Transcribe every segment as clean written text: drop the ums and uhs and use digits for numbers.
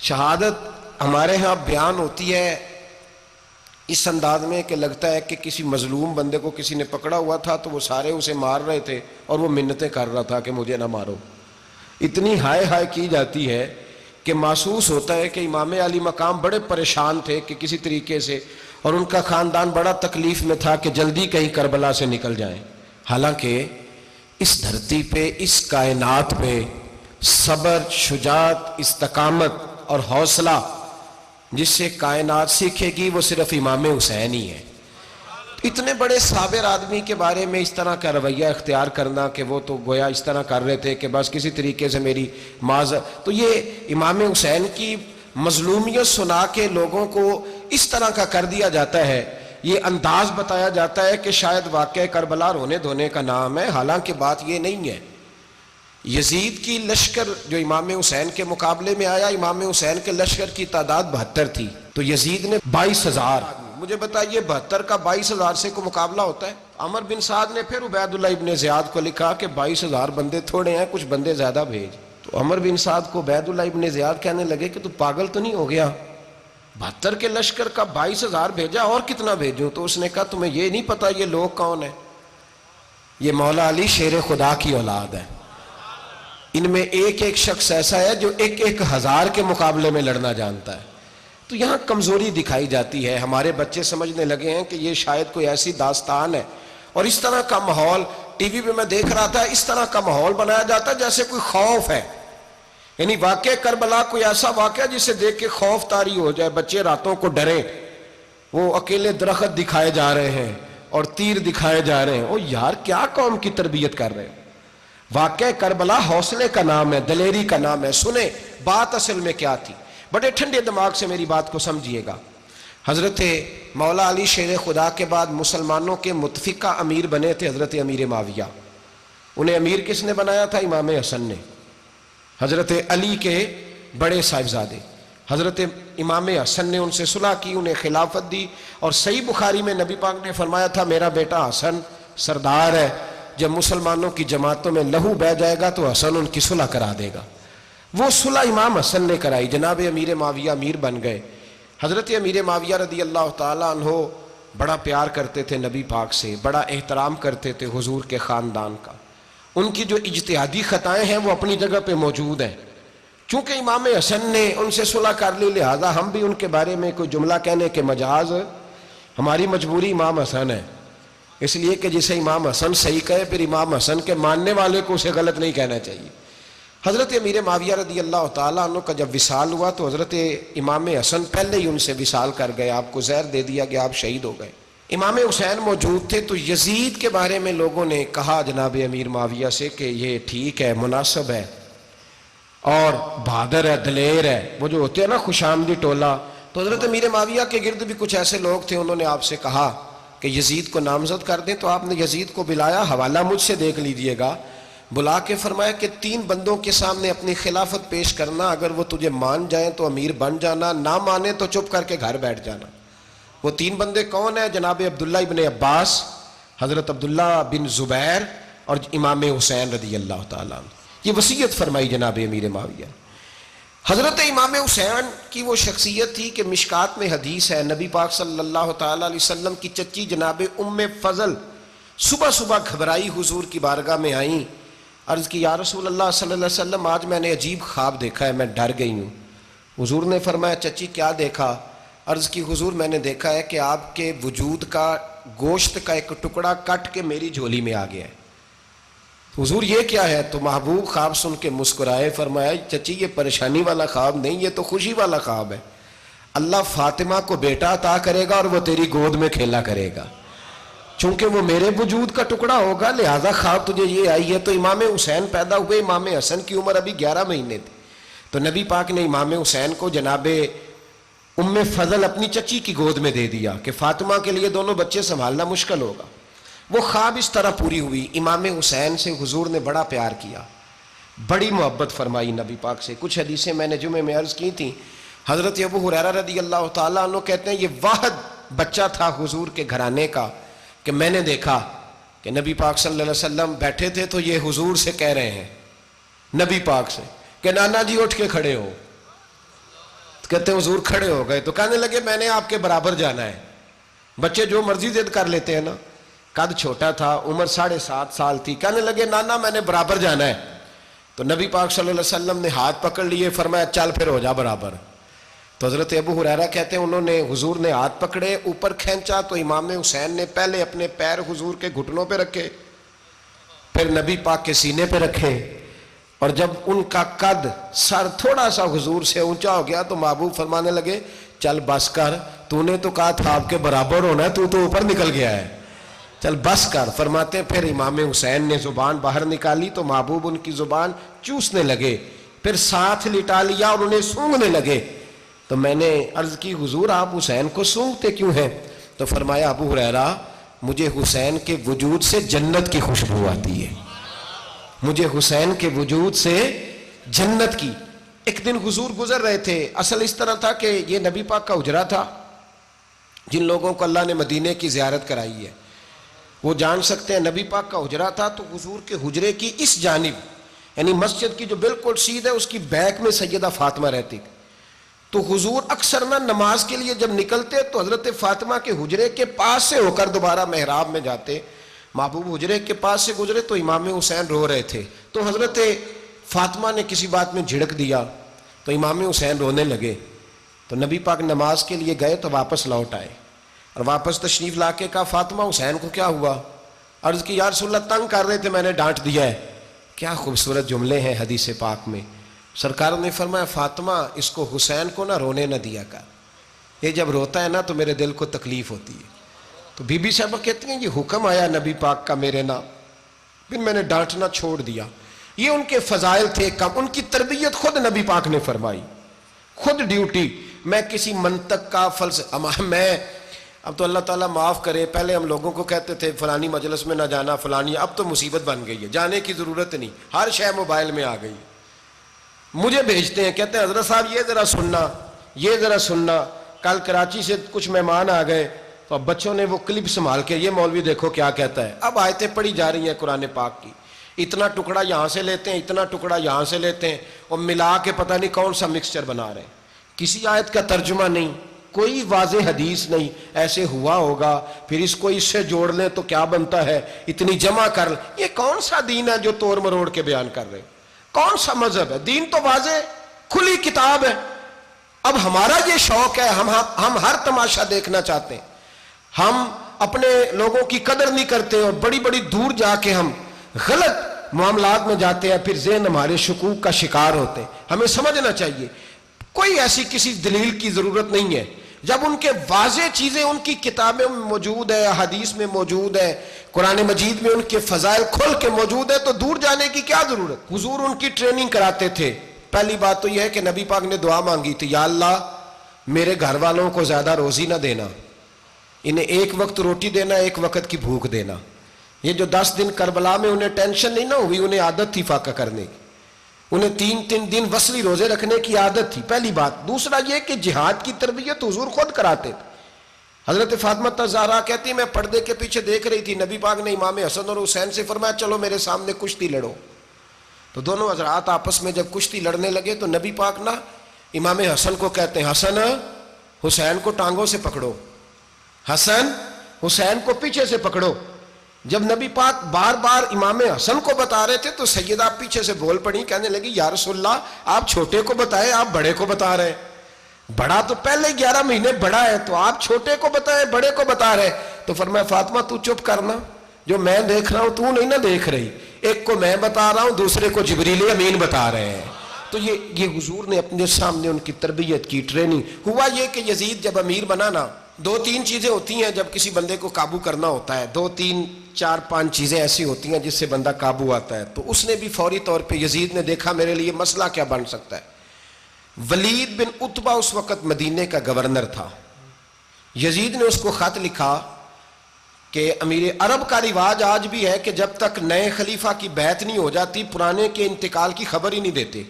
شہادت ہمارے ہاں بیان ہوتی ہے اس انداز میں کہ لگتا ہے کہ کسی مظلوم بندے کو کسی نے پکڑا ہوا تھا تو وہ سارے اسے مار رہے تھے اور وہ منتیں کر رہا تھا کہ مجھے نہ مارو. اتنی ہائے ہائے کی جاتی ہے کہ محسوس ہوتا ہے کہ امام علی مقام بڑے پریشان تھے کہ کسی طریقے سے، اور ان کا خاندان بڑا تکلیف میں تھا کہ جلدی کہیں کربلا سے نکل جائیں. حالانکہ اس دھرتی پہ، اس کائنات پہ صبر، شجاعت، استقامت اور حوصلہ جس سے کائنات سیکھے گی وہ صرف امام حسین ہی ہے. اتنے بڑے صابر آدمی کے بارے میں اس طرح کا رویہ اختیار کرنا کہ وہ تو گویا اس طرح کر رہے تھے کہ بس کسی طریقے سے میری تو یہ امام حسین کی مظلومیت سنا کے لوگوں کو اس طرح کا کر دیا جاتا ہے. یہ انداز بتایا جاتا ہے کہ شاید واقعہ کربلا رونے دھونے کا نام ہے، حالانکہ بات یہ نہیں ہے. یزید کی لشکر جو امام حسین کے مقابلے میں آیا، امام حسین کے لشکر کی تعداد 72 تھی تو یزید نے 22,000. مجھے بتائیے 72 کا 22,000 سے کو مقابلہ ہوتا ہے؟ عمر بن سعد نے پھر عبید اللہ ابن زیاد کو لکھا کہ 22,000 بندے تھوڑے ہیں، کچھ بندے زیادہ بھیج. تو عمر بن سعد کو عبید اللہ ابن زیاد کہنے لگے کہ تو پاگل تو نہیں ہو گیا، 72 کے لشکر کا 22,000 بھیجا، اور کتنا بھیجوں؟ تو اس نے کہا تمہیں یہ نہیں پتا یہ لوگ کون ہیں؟ یہ مولا علی شیر خدا کی اولاد ہے. ان میں ایک ایک شخص ایسا ہے جو 1,000 کے مقابلے میں لڑنا جانتا ہے. تو یہاں کمزوری دکھائی جاتی ہے. ہمارے بچے سمجھنے لگے ہیں کہ یہ شاید کوئی ایسی داستان ہے، اور اس طرح کا ماحول ٹی وی پہ میں دیکھ رہا تھا، اس طرح کا ماحول بنایا جاتا ہے جیسے کوئی خوف ہے. یعنی واقعہ کربلا کوئی ایسا واقعہ جسے دیکھ کے خوف طاری ہو جائے، بچے راتوں کو ڈریں. وہ اکیلے درخت دکھائے جا رہے ہیں اور تیر دکھائے جا رہے ہیں. او یار، کیا قوم کی تربیت کر رہے ہیں؟ واقعہ کربلا حوصلے کا نام ہے، دلیری کا نام ہے. سنیں بات اصل میں کیا تھی، بڑے ٹھنڈے دماغ سے میری بات کو سمجھیے گا. حضرت مولا علی شیر خدا کے بعد مسلمانوں کے متفقہ امیر بنے تھے حضرت امیر معاویہ. انہیں امیر کس نے بنایا تھا؟ امام حسن نے، حضرت علی کے بڑے صاحبزادے. حضرت امام حسن نے ان سے صلح کی، انہیں خلافت دی، اور صحیح بخاری میں نبی پاک نے فرمایا تھا میرا بیٹا حسن سردار ہے، جب مسلمانوں کی جماعتوں میں لہو بہہ جائے گا تو حسن ان کی صلح کرا دے گا. وہ صلح امام حسن نے کرائی. جناب امیر معاویہ امیر بن گئے. حضرت امیر معاویہ رضی اللہ تعالیٰ عنہ بڑا پیار کرتے تھے نبی پاک سے، بڑا احترام کرتے تھے حضور کے خاندان کا. ان کی جو اجتہادی خطائیں ہیں وہ اپنی جگہ پہ موجود ہیں. چونکہ امام حسن نے ان سے صلح کر لی، لہذا ہم بھی ان کے بارے میں کوئی جملہ کہنے کے مجاز، ہماری مجبوری امام حسن ہے. اس لیے کہ جسے امام حسن صحیح کہے پھر امام حسن کے ماننے والے کو اسے غلط نہیں کہنا چاہیے. حضرت امیر معاویہ رضی اللہ تعالیٰ عنہ کا جب وصال ہوا تو حضرت امام حسن پہلے ہی ان سے وصال کر گئے، آپ کو زہر دے دیا گیا، آپ شہید ہو گئے. امام حسین موجود تھے تو یزید کے بارے میں لوگوں نے کہا جناب امیر معاویہ سے کہ یہ ٹھیک ہے، مناسب ہے اور بہادر ہے، دلیر ہے، وہ جو ہوتے ہیں نا خوش آمدی ٹولہ. تو حضرت امیر معاویہ کے گرد بھی کچھ ایسے لوگ تھے، انہوں نے آپ سے کہا کہ یزید کو نامزد کر دیں. تو آپ نے یزید کو بلایا، حوالہ مجھ سے دیکھ لیجئے گا، بلا کے فرمایا کہ 3 بندوں کے سامنے اپنی خلافت پیش کرنا، اگر وہ تجھے مان جائیں تو امیر بن جانا، نہ مانے تو چپ کر کے گھر بیٹھ جانا. وہ 3 بندے کون ہیں؟ جناب عبداللہ ابن عباس، حضرت عبداللہ بن زبیر اور امام حسین رضی اللہ تعالیٰ عنہ. یہ وصیت فرمائی جناب امیر معاویہ. حضرت امام حسین کی وہ شخصیت تھی کہ مشکات میں حدیث ہے، نبی پاک صلی اللہ تعالیٰ علیہ وسلم کی چچی جناب ام فضل صبح صبح گھبرائی حضور کی بارگاہ میں آئیں، عرض کی یا رسول اللہ صلی اللہ علیہ وسلم آج میں نے عجیب خواب دیکھا ہے، میں ڈر گئی ہوں. حضور نے فرمایا چچی کیا دیکھا؟ عرض کی حضور میں نے دیکھا ہے کہ آپ کے وجود کا گوشت کا ایک ٹکڑا کٹ کے میری جھولی میں آ گیا ہے. حضور یہ کیا ہے؟ تو محبوب خواب سن کے مسکرائے، فرمایا چچی یہ پریشانی والا خواب نہیں، یہ تو خوشی والا خواب ہے. اللہ فاطمہ کو بیٹا عطا کرے گا اور وہ تیری گود میں کھیلا کرے گا. چونکہ وہ میرے وجود کا ٹکڑا ہوگا لہذا خواب تجھے یہ آئی ہے. تو امام حسین پیدا ہوئے، امام حسن کی عمر ابھی 11 مہینے تھی. تو نبی پاک نے امام حسین کو جناب ام فضل اپنی چچی کی گود میں دے دیا کہ فاطمہ کے لیے دونوں بچے سنبھالنا مشکل ہوگا. وہ خواب اس طرح پوری ہوئی. امام حسین سے حضور نے بڑا پیار کیا، بڑی محبت فرمائی نبی پاک سے. کچھ حدیثیں میں نے جمعے میں عرض کی تھیں. حضرت ابو ہریرہ رضی اللہ تعالیٰ عنہ کہتے ہیں یہ واحد بچہ تھا حضور کے گھرانے کا کہ میں نے دیکھا کہ نبی پاک صلی اللہ علیہ وسلم بیٹھے تھے تو یہ حضور سے کہہ رہے ہیں، نبی پاک سے، کہ نانا جی اٹھ کے کھڑے ہو. کہتے ہیں حضور کھڑے ہو گئے تو کہنے لگے میں نے آپ کے برابر جانا ہے. بچے جو مرضی ضد کر لیتے ہیں نا. قد چھوٹا تھا, عمر 7.5 سال تھی. کہنے لگے نانا میں نے برابر جانا ہے. تو نبی پاک صلی اللہ علیہ وسلم نے ہاتھ پکڑ لیے, فرمایا چل پھر ہو جا برابر. تو حضرت ابو ہریرہ کہتے ہیں انہوں نے, حضور نے ہاتھ پکڑے, اوپر کھینچا تو امام حسین نے پہلے اپنے پیر حضور کے گھٹنوں پہ رکھے, پھر نبی پاک کے سینے پہ رکھے, اور جب ان کا قد سر تھوڑا سا حضور سے اونچا ہو گیا تو محبوب فرمانے لگے چل بس کر, تو نے تو کہا تھا آپ کے برابر ہونا ہے, تو اوپر نکل گیا ہے, چل بس کر. فرماتے ہیں پھر امام حسین نے زبان باہر نکالی تو محبوب ان کی زبان چوسنے لگے, پھر ساتھ لٹا لیا اور انہیں سونگھنے لگے. تو میں نے عرض کی حضور آپ حسین کو سونگھتے کیوں ہیں؟ تو فرمایا ابو ہریرہ مجھے حسین کے وجود سے جنت کی خوشبو آتی ہے, مجھے حسین کے وجود سے جنت کی. ایک دن حضور گزر رہے تھے, اصل اس طرح تھا کہ یہ نبی پاک کا حجرہ تھا. جن لوگوں کو اللہ نے مدینے کی زیارت کرائی ہے وہ جان سکتے ہیں, نبی پاک کا حجرہ تھا. تو حضور کے حجرے کی اس جانب یعنی مسجد کی جو بالکل سیدھ ہے اس کی بیک میں سیدہ فاطمہ رہتی. تو حضور اکثر نہ نماز کے لیے جب نکلتے تو حضرت فاطمہ کے حجرے کے پاس سے ہو کر دوبارہ محراب میں جاتے. محبوب حجرے کے پاس سے گزرے تو امام حسین رو رہے تھے, تو حضرت فاطمہ نے کسی بات میں جھڑک دیا تو امام حسین رونے لگے. تو نبی پاک نماز کے لیے گئے تو واپس لوٹ آئے, اور واپس تشریف لا کے کہا فاطمہ حسین کو کیا ہوا؟ عرض کی یا رسول اللہ تنگ کر رہے تھے میں نے ڈانٹ دیا ہے. کیا خوبصورت جملے ہیں حدیث پاک میں. سرکار نے فرمایا فاطمہ اس کو حسین کو نہ رونے نہ دیا کر, یہ جب روتا ہے نا تو میرے دل کو تکلیف ہوتی ہے. تو بی بی صاحبہ کہتی ہیں یہ حکم آیا نبی پاک کا میرے نام, پھر میں نے ڈانٹنا چھوڑ دیا. یہ ان کے فضائل تھے کم, ان کی تربیت خود نبی پاک نے فرمائی, خود ڈیوٹی. میں کسی منطق کا فلسفہ میں اب تو اللہ تعالیٰ معاف کرے, پہلے ہم لوگوں کو کہتے تھے فلانی مجلس میں نہ جانا فلانی, اب تو مصیبت بن گئی ہے, جانے کی ضرورت نہیں, ہر شے موبائل میں آ گئی. مجھے بھیجتے ہیں کہتے ہیں حضرت صاحب یہ ذرا سننا, یہ ذرا سننا. کل کراچی سے کچھ مہمان آ گئے تو اب بچوں نے وہ کلپ سنبھال کے, یہ مولوی دیکھو کیا کہتا ہے. اب آیتیں پڑھی جا رہی ہیں قرآن پاک کی, اتنا ٹکڑا یہاں سے لیتے ہیں, اتنا ٹکڑا یہاں سے لیتے ہیں, اور ملا کے پتہ نہیں کون سا مکسچر بنا رہے ہیں. کسی آیت کا ترجمہ نہیں, کوئی واضح حدیث نہیں, ایسے ہوا ہوگا پھر اس کو اس سے جوڑ لیں تو کیا بنتا ہے, اتنی جمع کر لیں. یہ کون سا دین ہے جو توڑ مروڑ کے بیان کر رہے ہیں؟ کون سا مذہب ہے؟ دین تو واضح کھلی کتاب ہے. اب ہمارا یہ شوق ہے, ہم ہر تماشا دیکھنا چاہتے ہیں, ہم اپنے لوگوں کی قدر نہیں کرتے اور بڑی بڑی دور جا کے ہم غلط معاملات میں جاتے ہیں, پھر ذہن ہمارے شکوک کا شکار ہوتے ہیں. ہمیں سمجھنا چاہیے کوئی ایسی کسی دلیل کی ضرورت نہیں ہے. جب ان کے واضح چیزیں ان کی کتابیں میں موجود ہے, حدیث میں موجود ہے, قرآن مجید میں ان کے فضائل کھل کے موجود ہے, تو دور جانے کی کیا ضرورت. حضور ان کی ٹریننگ کراتے تھے. پہلی بات تو یہ ہے کہ نبی پاک نے دعا مانگی تھی, یا اللہ میرے گھر والوں کو زیادہ روزی نہ دینا, انہیں ایک وقت روٹی دینا, ایک وقت کی بھوک دینا. یہ جو 10 دن کربلا میں انہیں ٹینشن نہیں نہ ہوئی, انہیں عادت تھی فاقہ کرنے کی, انہیں 3 دن وصلی روزے رکھنے کی عادت تھی. پہلی بات. دوسرا یہ کہ جہاد کی تربیت حضور خود کراتے تھے. حضرت فاطمہ زہرا کہتی میں پردے کے پیچھے دیکھ رہی تھی, نبی پاک نے امام حسن اور حسین سے فرمایا چلو میرے سامنے کشتی لڑو. تو دونوں حضرات آپس میں جب کشتی لڑنے لگے تو نبی پاک نا امام حسن کو کہتے ہیں حسن حسین کو ٹانگوں سے پکڑو, حسن حسین کو پیچھے سے پکڑو. جب نبی پاک بار بار امام حسن کو بتا رہے تھے تو سیدہ پیچھے سے بول پڑی, کہنے لگی یا رسول اللہ آپ چھوٹے کو بتائیں, آپ بڑے کو بتا رہے ہیں. بڑا تو پہلے 11 مہینے بڑا ہے, تو آپ چھوٹے کو بتائیں بڑے کو بتا رہے. تو فرمایا فاطمہ تو چپ کرنا, جو میں دیکھ رہا ہوں تو نہیں نہ دیکھ رہی, ایک کو میں بتا رہا ہوں دوسرے کو جبریل امین بتا رہے ہیں. تو یہ حضور نے اپنے سامنے ان کی تربیت کی, ٹریننگ. ہوا یہ کہ یزید جب امیر بنا نا, 2-3 چیزیں ہوتی ہیں جب کسی بندے کو قابو کرنا ہوتا ہے, 2-3-4-5 چیزیں ایسی ہوتی ہیں جس سے بندہ قابو آتا ہے. تو اس نے بھی فوری طور پہ یزید نے دیکھا میرے لیے مسئلہ کیا بن سکتا ہے. ولید بن عتبہ اس وقت مدینے کا گورنر تھا. یزید نے اس کو خط لکھا کہ امیر عرب کا رواج آج بھی ہے کہ جب تک نئے خلیفہ کی بیعت نہیں ہو جاتی پرانے کے انتقال کی خبر ہی نہیں دیتے,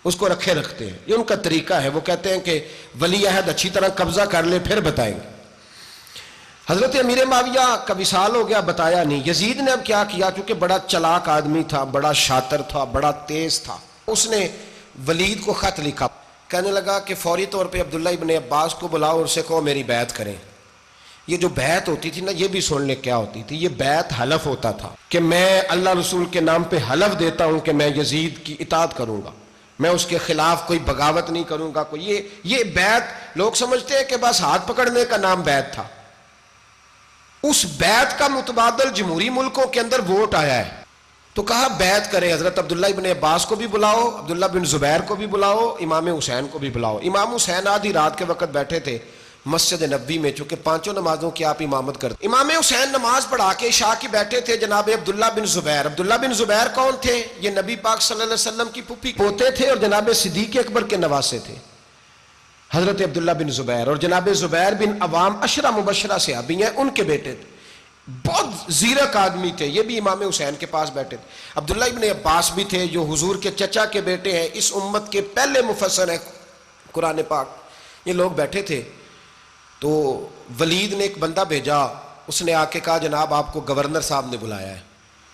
اس کو رکھے رکھتے ہیں. یہ ان کا طریقہ ہے. وہ کہتے ہیں کہ ولی عہد اچھی طرح قبضہ کر لے پھر بتائیں گے. حضرت امیر معاویہ کا وصال ہو گیا, بتایا نہیں. یزید نے اب کیا کیا, چونکہ بڑا چلاک آدمی تھا, بڑا شاطر تھا, بڑا تیز تھا, اس نے ولید کو خط لکھا کہنے لگا کہ فوری طور پہ عبداللہ ابن عباس کو بلاؤ اور اسے کہو میری بیعت کریں۔ یہ جو بیعت ہوتی تھی نا، یہ بھی سن لے کیا ہوتی تھی، یہ بیعت حلف ہوتا تھا کہ میں اللہ رسول کے نام پہ حلف دیتا ہوں کہ میں یزید کی اطاعت کروں گا، میں اس کے خلاف کوئی بغاوت نہیں کروں گا۔ کوئی یہ بیعت لوگ سمجھتے ہیں کہ بس ہاتھ پکڑنے کا نام بیعت تھا، اس بیعت کا متبادل جمہوری ملکوں کے اندر ووٹ آیا ہے۔ تو کہا بیعت کرے، حضرت عبداللہ ابن عباس کو بھی بلاؤ، عبداللہ بن زبیر کو بھی بلاؤ، امام حسین کو بھی بلاؤ۔ امام حسین آدھی رات کے وقت بیٹھے تھے مسجد نبوی میں، چونکہ پانچوں نمازوں کی آپ امامت کرتے۔ امام حسین نماز پڑھا کے عشاء کی بیٹھے تھے، جناب عبداللہ بن زبیر۔ عبداللہ بن زبیر کون تھے؟ یہ نبی پاک صلی اللہ علیہ وسلم کی پھوپھی پوتے تھے اور جناب صدیق اکبر کے نواسے تھے، حضرت عبداللہ بن زبیر۔ اور جناب زبیر بن عوام عشرہ مبشرہ صحابی ہیں، ان کے بیٹے تھے، بہت زیرک آدمی تھے، یہ بھی امام حسین کے پاس بیٹھے تھے۔ عبداللہ ابن عباس بھی تھے جو حضور کے چچا کے بیٹے ہیں، اس امت کے پہلے مفسر ہیں قرآن پاک۔ یہ لوگ بیٹھے تھے تو ولید نے ایک بندہ بھیجا، اس نے آ کے کہا جناب آپ کو گورنر صاحب نے بلایا ہے۔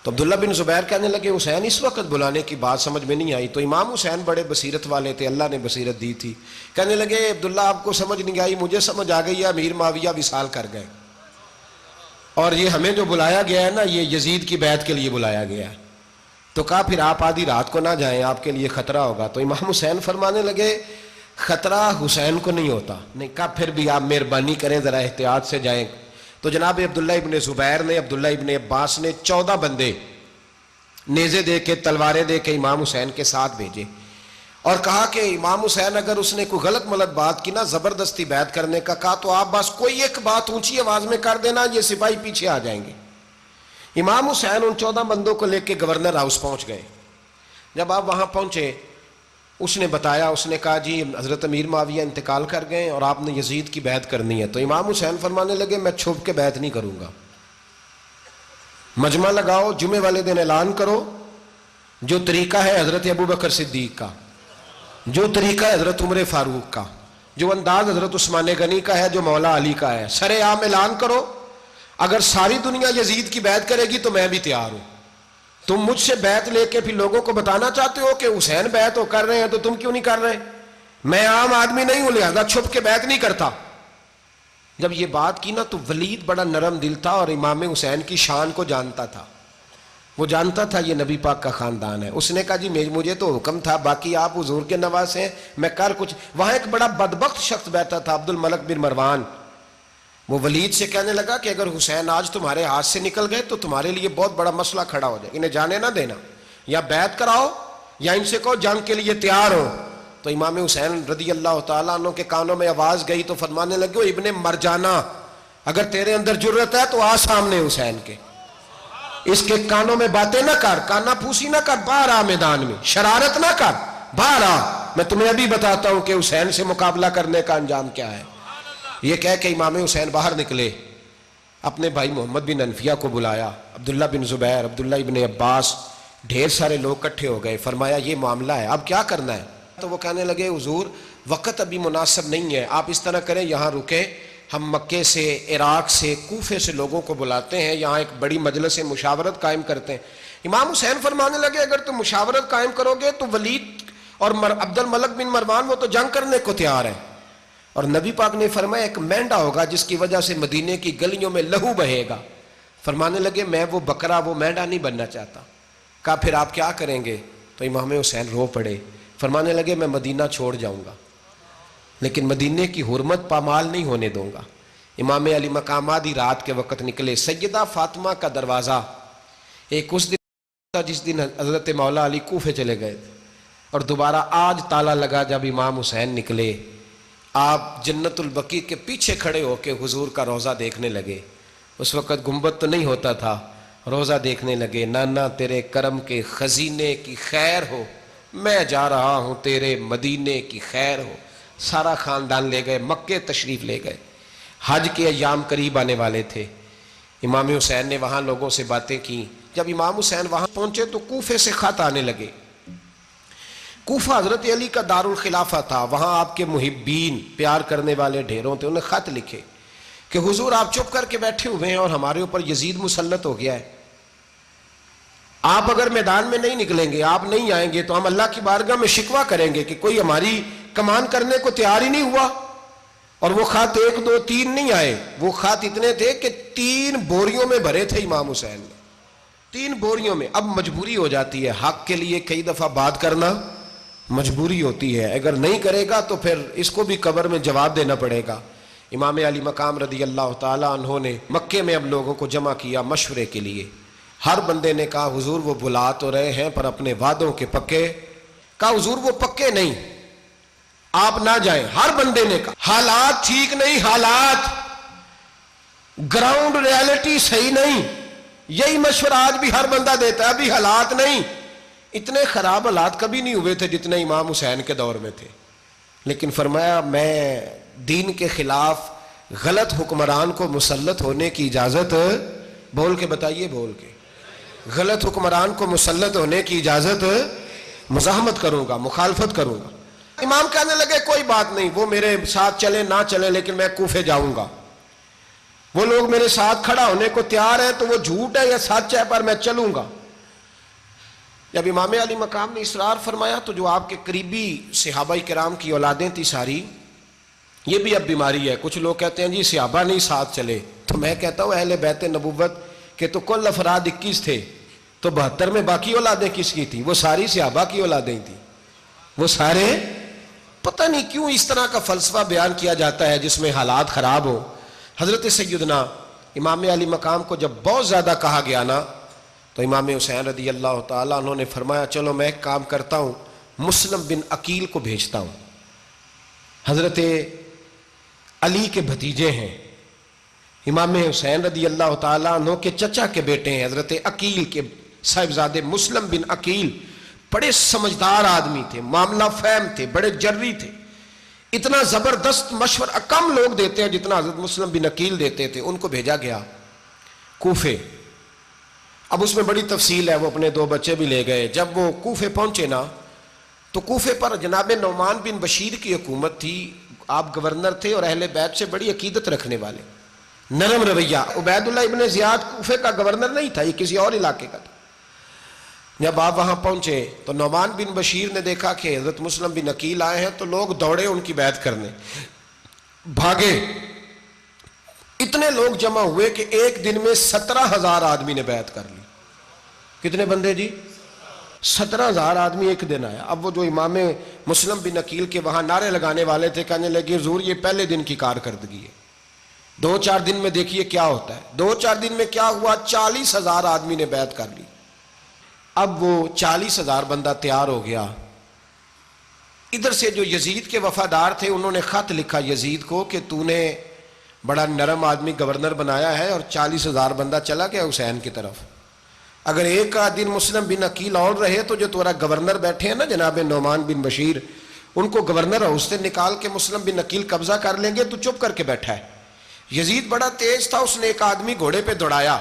تو عبداللہ بن زبیر کہنے لگے حسین اس وقت بلانے کی بات سمجھ میں نہیں آئی۔ تو امام حسین بڑے بصیرت والے تھے، اللہ نے بصیرت دی تھی، کہنے لگے عبداللہ آپ کو سمجھ نہیں آئی، مجھے سمجھ آ گئی ہے، امیر معاویہ وصال کر گئے اور یہ ہمیں جو بلایا گیا ہے نا، یہ یزید کی بیعت کے لیے بلایا گیا ہے۔ تو کہا پھر آپ آدھی رات کو نہ جائیں، آپ کے لیے خطرہ ہوگا۔ تو امام حسین فرمانے لگے خطرہ حسین کو نہیں ہوتا۔ نہیں، کہا پھر بھی آپ مہربانی کریں ذرا احتیاط سے جائیں۔ تو جناب عبداللہ ابن زبیر نے، عبداللہ ابن عباس نے 14 بندے نیزے دے کے، تلواریں دے کے امام حسین کے ساتھ بھیجے اور کہا کہ امام حسین اگر اس نے کوئی غلط ملت بات کی نا، زبردستی بیعت کرنے کا کہا، تو آپ بس کوئی ایک بات اونچی آواز میں کر دینا، یہ سپاہی پیچھے آ جائیں گے۔ امام حسین ان 14 بندوں کو لے کے گورنر ہاؤس پہنچ گئے۔ جب آپ وہاں پہنچے، اس نے بتایا، اس نے کہا جی حضرت امیر معاویہ انتقال کر گئے اور آپ نے یزید کی بیعت کرنی ہے۔ تو امام حسین فرمانے لگے میں چھپ کے بیعت نہیں کروں گا، مجمع لگاؤ، جمعے والے دن اعلان کرو، جو طریقہ ہے حضرت ابو بکر صدیق کا، جو طریقہ ہے حضرت عمر فاروق کا، جو انداز حضرت عثمان غنی کا ہے، جو مولا علی کا ہے، سر عام اعلان کرو، اگر ساری دنیا یزید کی بیعت کرے گی تو میں بھی تیار ہوں۔ تم مجھ سے بیعت لے کے پھر لوگوں کو بتانا چاہتے ہو کہ حسین بیعت ہو کر رہے ہیں تو تم کیوں نہیں کر رہے؟ میں عام آدمی نہیں ہوں، لہذا چھپ کے بیعت نہیں کرتا۔ جب یہ بات کی نا تو ولید بڑا نرم دل تھا اور امام حسین کی شان کو جانتا تھا، وہ جانتا تھا یہ نبی پاک کا خاندان ہے۔ اس نے کہا جی مجھے تو حکم تھا، باقی آپ حضور کے نواز ہیں، میں کر کچھ۔ وہاں ایک بڑا بدبخت شخص بیٹھا تھا، عبد الملک بن مروان، وہ ولید سے کہنے لگا کہ اگر حسین آج تمہارے ہاتھ سے نکل گئے تو تمہارے لیے بہت بڑا مسئلہ کھڑا ہو جائے، انہیں جانے نہ دینا، یا بیعت کراؤ یا ان سے کہو جنگ کے لیے تیار ہو۔ تو امام حسین رضی اللہ تعالیٰ عنہ کے کانوں میں آواز گئی تو فرمانے لگے ابن مرجانہ، اگر تیرے اندر جرت ہے تو آ سامنے حسین کے، اس کے کانوں میں باتیں نہ کر، کانا پھوسی نہ کر، باہر آ میدان میں، شرارت نہ کر، باہر آ، میں تمہیں ابھی بتاتا ہوں کہ حسین سے مقابلہ کرنے کا انجام کیا ہے۔ یہ کہہ کہ امام حسین باہر نکلے، اپنے بھائی محمد بن انفیہ کو بلایا، عبداللہ بن زبیر، عبداللہ ابن عباس، ڈھیر سارے لوگ اکٹھے ہو گئے۔ فرمایا یہ معاملہ ہے، اب کیا کرنا ہے؟ تو وہ کہنے لگے حضور وقت ابھی مناسب نہیں ہے، آپ اس طرح کریں یہاں رکیں، ہم مکے سے، عراق سے، کوفے سے لوگوں کو بلاتے ہیں، یہاں ایک بڑی مجلس مشاورت قائم کرتے ہیں۔ امام حسین فرمانے لگے اگر تم مشاورت قائم کرو گے تو ولید اور عبد الملک بن مروان وہ تو جنگ کرنے کو تیار ہیں، اور نبی پاک نے فرمایا ایک مینڈا ہوگا جس کی وجہ سے مدینے کی گلیوں میں لہو بہے گا۔ فرمانے لگے میں وہ بکرا، وہ مینڈا نہیں بننا چاہتا۔ کہا پھر آپ کیا کریں گے؟ تو امام حسین رو پڑے، فرمانے لگے میں مدینہ چھوڑ جاؤں گا لیکن مدینے کی حرمت پامال نہیں ہونے دوں گا۔ امام علی مقام آدھی رات کے وقت نکلے، سیدہ فاطمہ کا دروازہ ایک اس دن تھا جس دن حضرت مولا علی کوفے چلے گئے تھے، اور دوبارہ آج تالا لگا جب امام حسین نکلے۔ آپ جنت البقیع کے پیچھے کھڑے ہو کے حضور کا روضہ دیکھنے لگے، اس وقت گنبد تو نہیں ہوتا تھا، روضہ دیکھنے لگے۔ نانا تیرے کرم کے خزینے کی خیر ہو، میں جا رہا ہوں تیرے مدینے کی خیر ہو۔ سارا خاندان لے گئے، مکے تشریف لے گئے، حج کے ایام قریب آنے والے تھے۔ امام حسین نے وہاں لوگوں سے باتیں کی۔ جب امام حسین وہاں پہنچے تو کوفے سے خط آنے لگے۔ کوفہ حضرت علی کا دارالخلافہ تھا، وہاں آپ کے محبین، پیار کرنے والے ڈھیروں تھے، انہیں خط لکھے کہ حضور آپ چپ کر کے بیٹھے ہوئے ہیں اور ہمارے اوپر یزید مسلط ہو گیا ہے، آپ اگر میدان میں نہیں نکلیں گے، آپ نہیں آئیں گے تو ہم اللہ کی بارگاہ میں شکوہ کریں گے کہ کوئی ہماری کمان کرنے کو تیار ہی نہیں ہوا. اور وہ خط 1 2 3 نہیں آئے, وہ خط اتنے تھے کہ 3 بوریوں میں بھرے تھے امام حسین نے, 3 بوریوں میں. اب مجبوری ہو جاتی ہے, حق کے لیے کئی دفعہ بات کرنا مجبوری ہوتی ہے, اگر نہیں کرے گا تو پھر اس کو بھی قبر میں جواب دینا پڑے گا. امام علی مقام رضی اللہ تعالیٰ عنہ نے مکے میں اب لوگوں کو جمع کیا مشورے کے لیے. ہر بندے نے کہا حضور وہ بلا تو رہے ہیں پر اپنے وعدوں کے پکے. کہا حضور وہ پکے نہیں, آپ نہ جائیں. ہر بندے نے کہا حالات ٹھیک نہیں, حالات گراؤنڈ ریالٹی صحیح نہیں. یہی مشورہ آج بھی ہر بندہ دیتا ہے, ابھی حالات نہیں. اتنے خراب حالات کبھی نہیں ہوئے تھے جتنے امام حسین کے دور میں تھے. لیکن فرمایا میں دین کے خلاف غلط حکمران کو مسلط ہونے کی اجازت, بول کے بتائیے, بول کے, غلط حکمران کو مسلط ہونے کی اجازت, مزاحمت کروں گا, مخالفت کروں گا. امام کہنے لگے کوئی بات نہیں, وہ میرے ساتھ چلے نہ چلے لیکن میں کوفے جاؤں گا. وہ لوگ میرے ساتھ کھڑا ہونے کو تیار ہے تو وہ جھوٹ ہے یا سچ ہے پر میں چلوں گا. جب امام علی مقام نے اصرار فرمایا تو جو آپ کے قریبی صحابہ کرام کی اولادیں تھی ساری, یہ بھی اب بیماری ہے. کچھ لوگ کہتے ہیں جی صحابہ نہیں ساتھ چلے, تو میں کہتا ہوں اہل بیت نبوت کے تو کل افراد 21 تھے, تو 72 میں باقی اولادیں کس کی تھیں؟ وہ ساری صحابہ کی اولادیں تھیں. وہ سارے, پتہ نہیں کیوں اس طرح کا فلسفہ بیان کیا جاتا ہے جس میں حالات خراب ہو. حضرت سیدنا امام علی مقام کو جب بہت زیادہ کہا گیا نا, تو امام حسین رضی اللہ تعالیٰ انہوں نے فرمایا چلو میں ایک کام کرتا ہوں, مسلم بن عقیل کو بھیجتا ہوں. حضرت علی کے بھتیجے ہیں, امام حسین رضی اللہ تعالیٰ عنہ کے چچا کے بیٹے ہیں, حضرت عقیل کے صاحبزادے مسلم بن عقیل. بڑے سمجھدار آدمی تھے, معاملہ فہم تھے, بڑے جری تھے. اتنا زبردست مشورہ کم لوگ دیتے ہیں جتنا حضرت مسلم بن عقیل دیتے تھے. ان کو بھیجا گیا کوفے. اب اس میں بڑی تفصیل ہے, وہ اپنے 2 بچے بھی لے گئے. جب وہ کوفے پہنچے نا, تو کوفے پر جناب نعمان بن بشیر کی حکومت تھی. آپ گورنر تھے اور اہل بیت سے بڑی عقیدت رکھنے والے, نرم رویہ. عبید اللہ ابن زیاد کوفے کا گورنر نہیں تھا, یہ کسی اور علاقے کا تھا. جب آپ وہاں پہنچے تو نعمان بن بشیر نے دیکھا کہ حضرت مسلم بن عقیل آئے ہیں, تو لوگ دوڑے ان کی بیعت کرنے, بھاگے. اتنے لوگ جمع ہوئے کہ ایک دن میں 17,000 آدمی نے بیعت کر لی. کتنے بندے جی؟ 17,000 آدمی ایک دن آیا. اب وہ جو امام مسلم بن عقیل کے وہاں نعرے لگانے والے تھے, کہنے لگے حضور یہ پہلے دن کی کارکردگی ہے, 2-4 دن میں دیکھیے کیا ہوتا ہے. 2-4 دن میں کیا ہوا, 40,000 آدمی نے بیعت کر لی. اب وہ 40,000 بندہ تیار ہو گیا. ادھر سے جو یزید کے وفادار تھے انہوں نے خط لکھا یزید کو کہ تو نے بڑا نرم آدمی گورنر بنایا ہے اور 40,000 بندہ چلا گیا حسین کی طرف. اگر ایک دن مسلم بن عقیل اور رہے تو جو تمہارا گورنر بیٹھے ہیں نا جناب نعمان بن بشیر, ان کو گورنر ہاؤس سے نکال کے مسلم بن عقیل قبضہ کر لیں گے. تو چپ کر کے بیٹھا ہے. یزید بڑا تیز تھا, اس نے ایک آدمی گھوڑے پہ دوڑایا.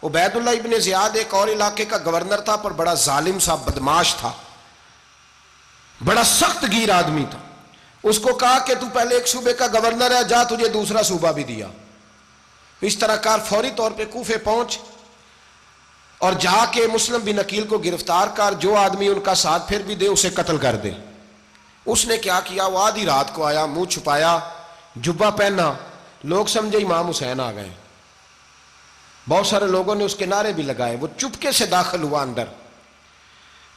عبید اللہ ابن زیاد ایک اور علاقے کا گورنر تھا, پر بڑا ظالم سا بدماش تھا, بڑا سخت گیر آدمی تھا. اس کو کہا کہ تو پہلے ایک صوبے کا گورنر ہے, جا تجھے دوسرا صوبہ بھی دیا. اس طرح کار فوری طور پہ کوفے پہنچ اور جا کے مسلم بن عقیل کو گرفتار کر, جو آدمی ان کا ساتھ پھر بھی دے اسے قتل کر دے. اس نے کیا کیا, وہ آدھی رات کو آیا, منہ چھپایا, جبہ پہنا, لوگ سمجھے امام حسین آ گئے. بہت سارے لوگوں نے اس کے نعرے بھی لگائے. وہ چپکے سے داخل ہوا اندر,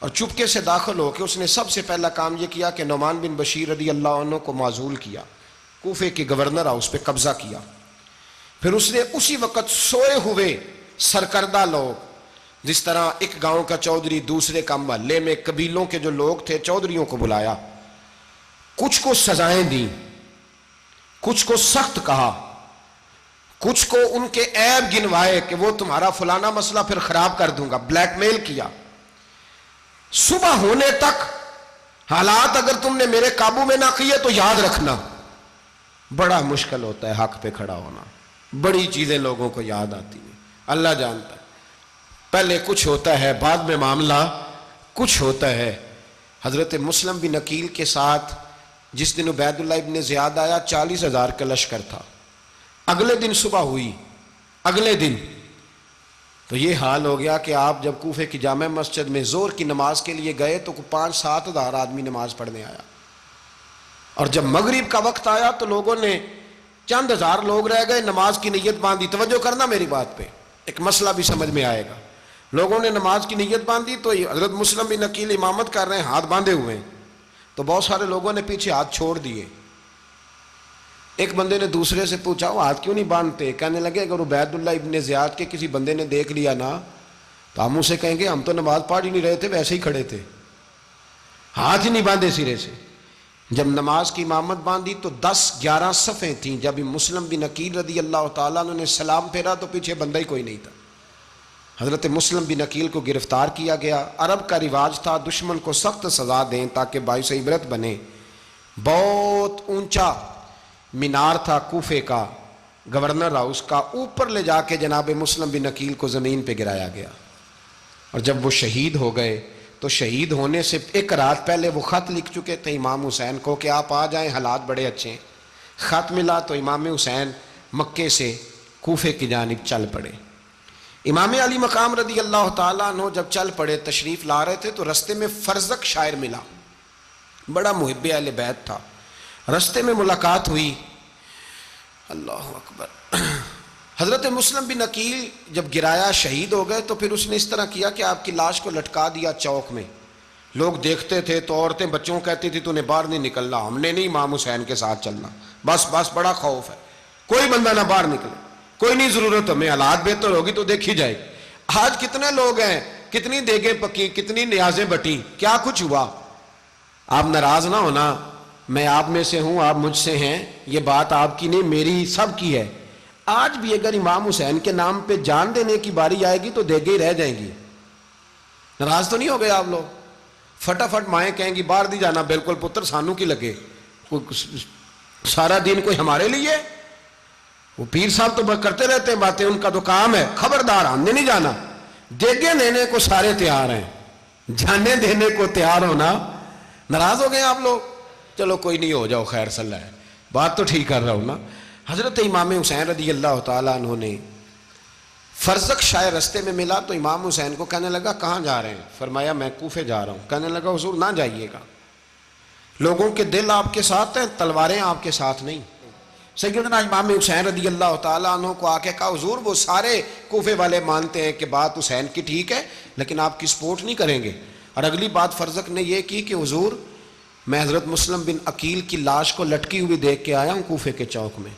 اور چپکے سے داخل ہو کے اس نے سب سے پہلا کام یہ کیا کہ نعمان بن بشیر رضی اللہ عنہ کو معزول کیا, کوفے کے گورنر اس پہ قبضہ کیا. پھر اس نے اسی وقت سوئے ہوئے سرکردہ لوگ, جس طرح ایک گاؤں کا چودھری دوسرے کا محلے میں قبیلوں کے جو لوگ تھے چودھریوں کو بلایا, کچھ کو سزائیں دیں, کچھ کو سخت کہا, کچھ کو ان کے عیب گنوائے کہ وہ تمہارا فلانا مسئلہ پھر خراب کر دوں گا, بلیک میل کیا. صبح ہونے تک حالات اگر تم نے میرے قابو میں نہ کیے تو یاد رکھنا بڑا مشکل ہوتا ہے حق پہ کھڑا ہونا. بڑی چیزیں لوگوں کو یاد آتی ہیں, اللہ جانتا ہے. پہلے کچھ ہوتا ہے, بعد میں معاملہ کچھ ہوتا ہے. حضرت مسلم بن عقیل کے ساتھ جس دن عبید اللہ ابن زیاد آیا 40,000 کا لشکر تھا. اگلے دن صبح ہوئی, اگلے دن تو یہ حال ہو گیا کہ آپ جب کوفے کی جامع مسجد میں زور کی نماز کے لیے گئے تو 5-7 ہزار آدمی نماز پڑھنے آیا. اور جب مغرب کا وقت آیا تو لوگوں نے چند ہزار لوگ رہ گئے, نماز کی نیت باندھی. توجہ کرنا میری بات پہ, ایک مسئلہ بھی سمجھ میں آئے گا. لوگوں نے نماز کی نیت باندھی تو حضرت مسلم بن عقیل امامت کر رہے ہیں, ہاتھ باندھے ہوئے ہیں, تو بہت سارے لوگوں نے پیچھے ہاتھ چھوڑ دیے. ایک بندے نے دوسرے سے پوچھا وہ ہاتھ کیوں نہیں باندھتے؟ کہنے لگے اگر عبید اللہ ابن زیاد کے کسی بندے نے دیکھ لیا نا تو ہم اسے کہیں گے ہم تو نماز پڑھ ہی نہیں رہے تھے, ویسے ہی کھڑے تھے, ہاتھ ہی نہیں باندھے سرے سے. جب نماز کی امامت باندھی تو 10-11 صفیں تھیں. جب مسلم بن عقیل رضی اللہ تعالیٰ عنہ نے سلام پھیرا تو پیچھے بندہ ہی کوئی نہیں تھا. حضرت مسلم بن عقیل کو گرفتار کیا گیا. عرب کا رواج تھا دشمن کو سخت سزا دیں تاکہ باعث عبرت بنے. بہت اونچا مینار تھا کوفے کا, گورنر ہاؤس کا, اوپر لے جا کے جناب مسلم بن عقیل کو زمین پہ گرایا گیا. اور جب وہ شہید ہو گئے تو شہید ہونے سے ایک رات پہلے وہ خط لکھ چکے تھے امام حسین کو کہ آپ آ جائیں, حالات بڑے اچھے ہیں. خط ملا تو امام حسین مکے سے کوفے کی جانب چل پڑے. امام علی مقام رضی اللہ تعالیٰ عنہ جب چل پڑے, تشریف لا رہے تھے تو رستے میں فرزق شاعر ملا, بڑا محب اہل بیت تھا. رستے میں ملاقات ہوئی, اللہ اکبر. حضرت مسلم بن عقیل جب گرایا شہید ہو گئے تو پھر اس نے اس طرح کیا کہ آپ کی لاش کو لٹکا دیا چوک میں. لوگ دیکھتے تھے تو عورتیں بچوں کہتی تھی تو نے باہر نہیں نکلنا, ہم نے نہیں امام حسین کے ساتھ چلنا, بس بڑا خوف ہے, کوئی بندہ نہ باہر نکلے, کوئی نہیں ضرورت ہمیں, حالات بہتر ہوگی تو دیکھی جائے گی. آج کتنے لوگ ہیں, کتنی دیگیں پکی, کتنی نیازیں بٹی, کیا کچھ ہوا. آپ ناراض نہ ہونا, میں آپ میں سے ہوں, آپ مجھ سے ہیں, یہ بات آپ کی نہیں میری سب کی ہے. آج بھی اگر امام حسین کے نام پہ جان دینے کی باری آئے گی تو دیگیں ہی رہ جائیں گی. ناراض تو نہیں ہو گئے آپ لوگ؟ فٹافٹ مائیں کہیں گی باہر نہیں جانا, بالکل پتر سانو کی لگے, سارا دن کوئی ہمارے لیے. وہ پیر صاحب تو کرتے رہتے ہیں باتیں, ان کا تو کام ہے, خبردار ہم نے نہیں جانا. دیگیں دینے کو سارے تیار ہیں, جانے دینے کو تیار ہونا. ناراض ہو گئے آپ لوگ؟ چلو کوئی نہیں, ہو جاؤ, خیر صلی اللہ ہے, بات تو ٹھیک کر رہا ہوں نا. حضرت امام حسین رضی اللہ تعالیٰ عنہ نے فرزق شاعر رستے میں ملا تو امام حسین کو کہنے لگا کہاں جا رہے ہیں؟ فرمایا میں کوفے جا رہا ہوں. کہنے لگا حضور نہ جائیے گا, لوگوں کے دل آپ کے ساتھ ہیں, تلواریں آپ کے ساتھ نہیں. سیدنا امام حسین رضی اللہ تعالیٰ عنہ کو آ کے کہا حضور وہ سارے کوفے والے مانتے ہیں کہ بات حسین کی ٹھیک ہے لیکن آپ کی سپورٹ نہیں کریں گے. اور اگلی بات فرزق نے یہ کی کہ حضور میں حضرت مسلم بن عقیل کی لاش کو لٹکی ہوئی دیکھ کے آیا ہوں کوفے کے چوک میں.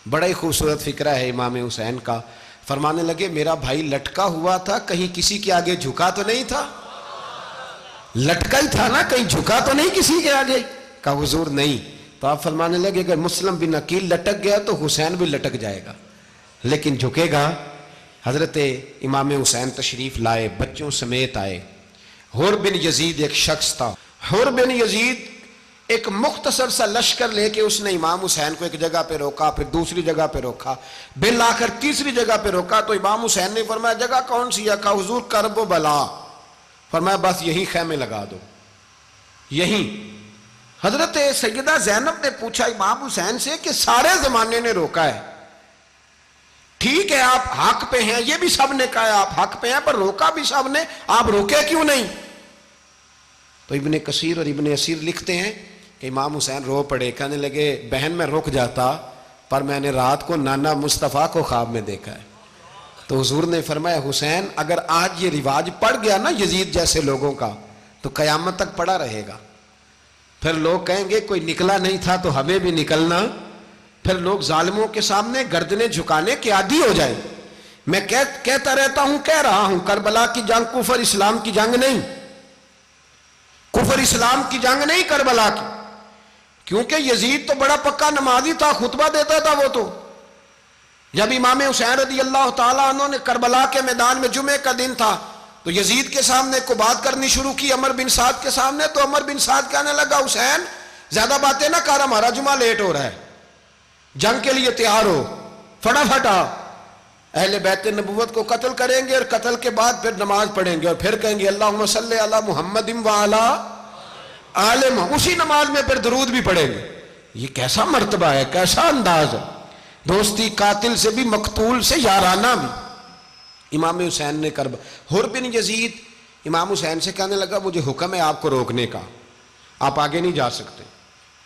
بڑا ہی خوبصورت فکرہ ہے امام حسین کا. فرمانے لگے میرا بھائی لٹکا ہوا تھا, کہیں کسی کے آگے جھکا تو نہیں تھا؟ لٹکا ہی تھا نا, کہیں جھکا تو نہیں کسی کے آگے؟ کہا حضور نہیں. تو آپ فرمانے لگے اگر مسلم بن عقیل لٹک گیا تو حسین بھی لٹک جائے گا, لیکن جھکے گا. حضرت امام حسین تشریف لائے, بچوں سمیت آئے. حر بن یزید ایک شخص تھا. حر بن یزید ایک مختصر سا لشکر لے کے اس نے امام حسین کو ایک جگہ پہ روکا, پھر دوسری جگہ پہ روکا, بالآخر تیسری جگہ پہ روکا. تو امام حسین نے فرمایا جگہ کون سی ہے؟ کہا حضور کرب و بلا. فرمایا بس یہی خیمے لگا دو, یہی. حضرت سیدہ زینب نے پوچھا امام حسین سے کہ سارے زمانے نے روکا ہے, ٹھیک ہے آپ حق پہ ہیں, یہ بھی سب نے کہا آپ حق پہ ہیں, پر روکا بھی سب نے, آپ روکے کیوں نہیں؟ تو ابن کثیر اور ابن اسیر لکھتے ہیں کہ امام حسین رو پڑے, کہنے لگے بہن میں رک جاتا پر میں نے رات کو نانا مصطفیٰ کو خواب میں دیکھا ہے. تو حضور نے فرمایا حسین اگر آج یہ رواج پڑ گیا نا یزید جیسے لوگوں کا تو قیامت تک پڑا رہے گا. پھر لوگ کہیں گے کوئی نکلا نہیں تھا تو ہمیں بھی نکلنا, پھر لوگ ظالموں کے سامنے گردنیں جھکانے کے عادی ہو جائیں. میں کہتا رہتا ہوں, کہہ رہا ہوں, کربلا کی جنگ کفر اسلام کی جنگ نہیں, کفر اسلام کی جنگ نہیں کربلا کی, کیونکہ یزید تو بڑا پکا نمازی تھا, خطبہ دیتا تھا وہ تو. جب امام حسین رضی اللہ تعالیٰ عنہ نے کربلا کے میدان میں جمعے کا دن تھا تو یزید کے سامنے کو بات کرنی شروع کی, عمر بن سعد کے سامنے. تو عمر بن سعد کہنے لگا حسین زیادہ باتیں نہ کر, ہمارا جمعہ لیٹ ہو رہا ہے, جنگ کے لیے تیار ہو, فٹافٹ آ. اہل بیت نبوت کو قتل کریں گے اور قتل کے بعد پھر نماز پڑھیں گے اور پھر کہیں گے اللہم صلی علی محمد وعلی آل محمد, اسی نماز میں پھر درود بھی پڑھیں گے. یہ کیسا مرتبہ ہے, کیسا انداز ہے, دوستی قاتل سے بھی مقتول سے یارانہ بھی. امام حسین نے حر بن یزید امام حسین سے کہنے لگا مجھے حکم ہے آپ کو روکنے کا, آپ آگے نہیں جا سکتے.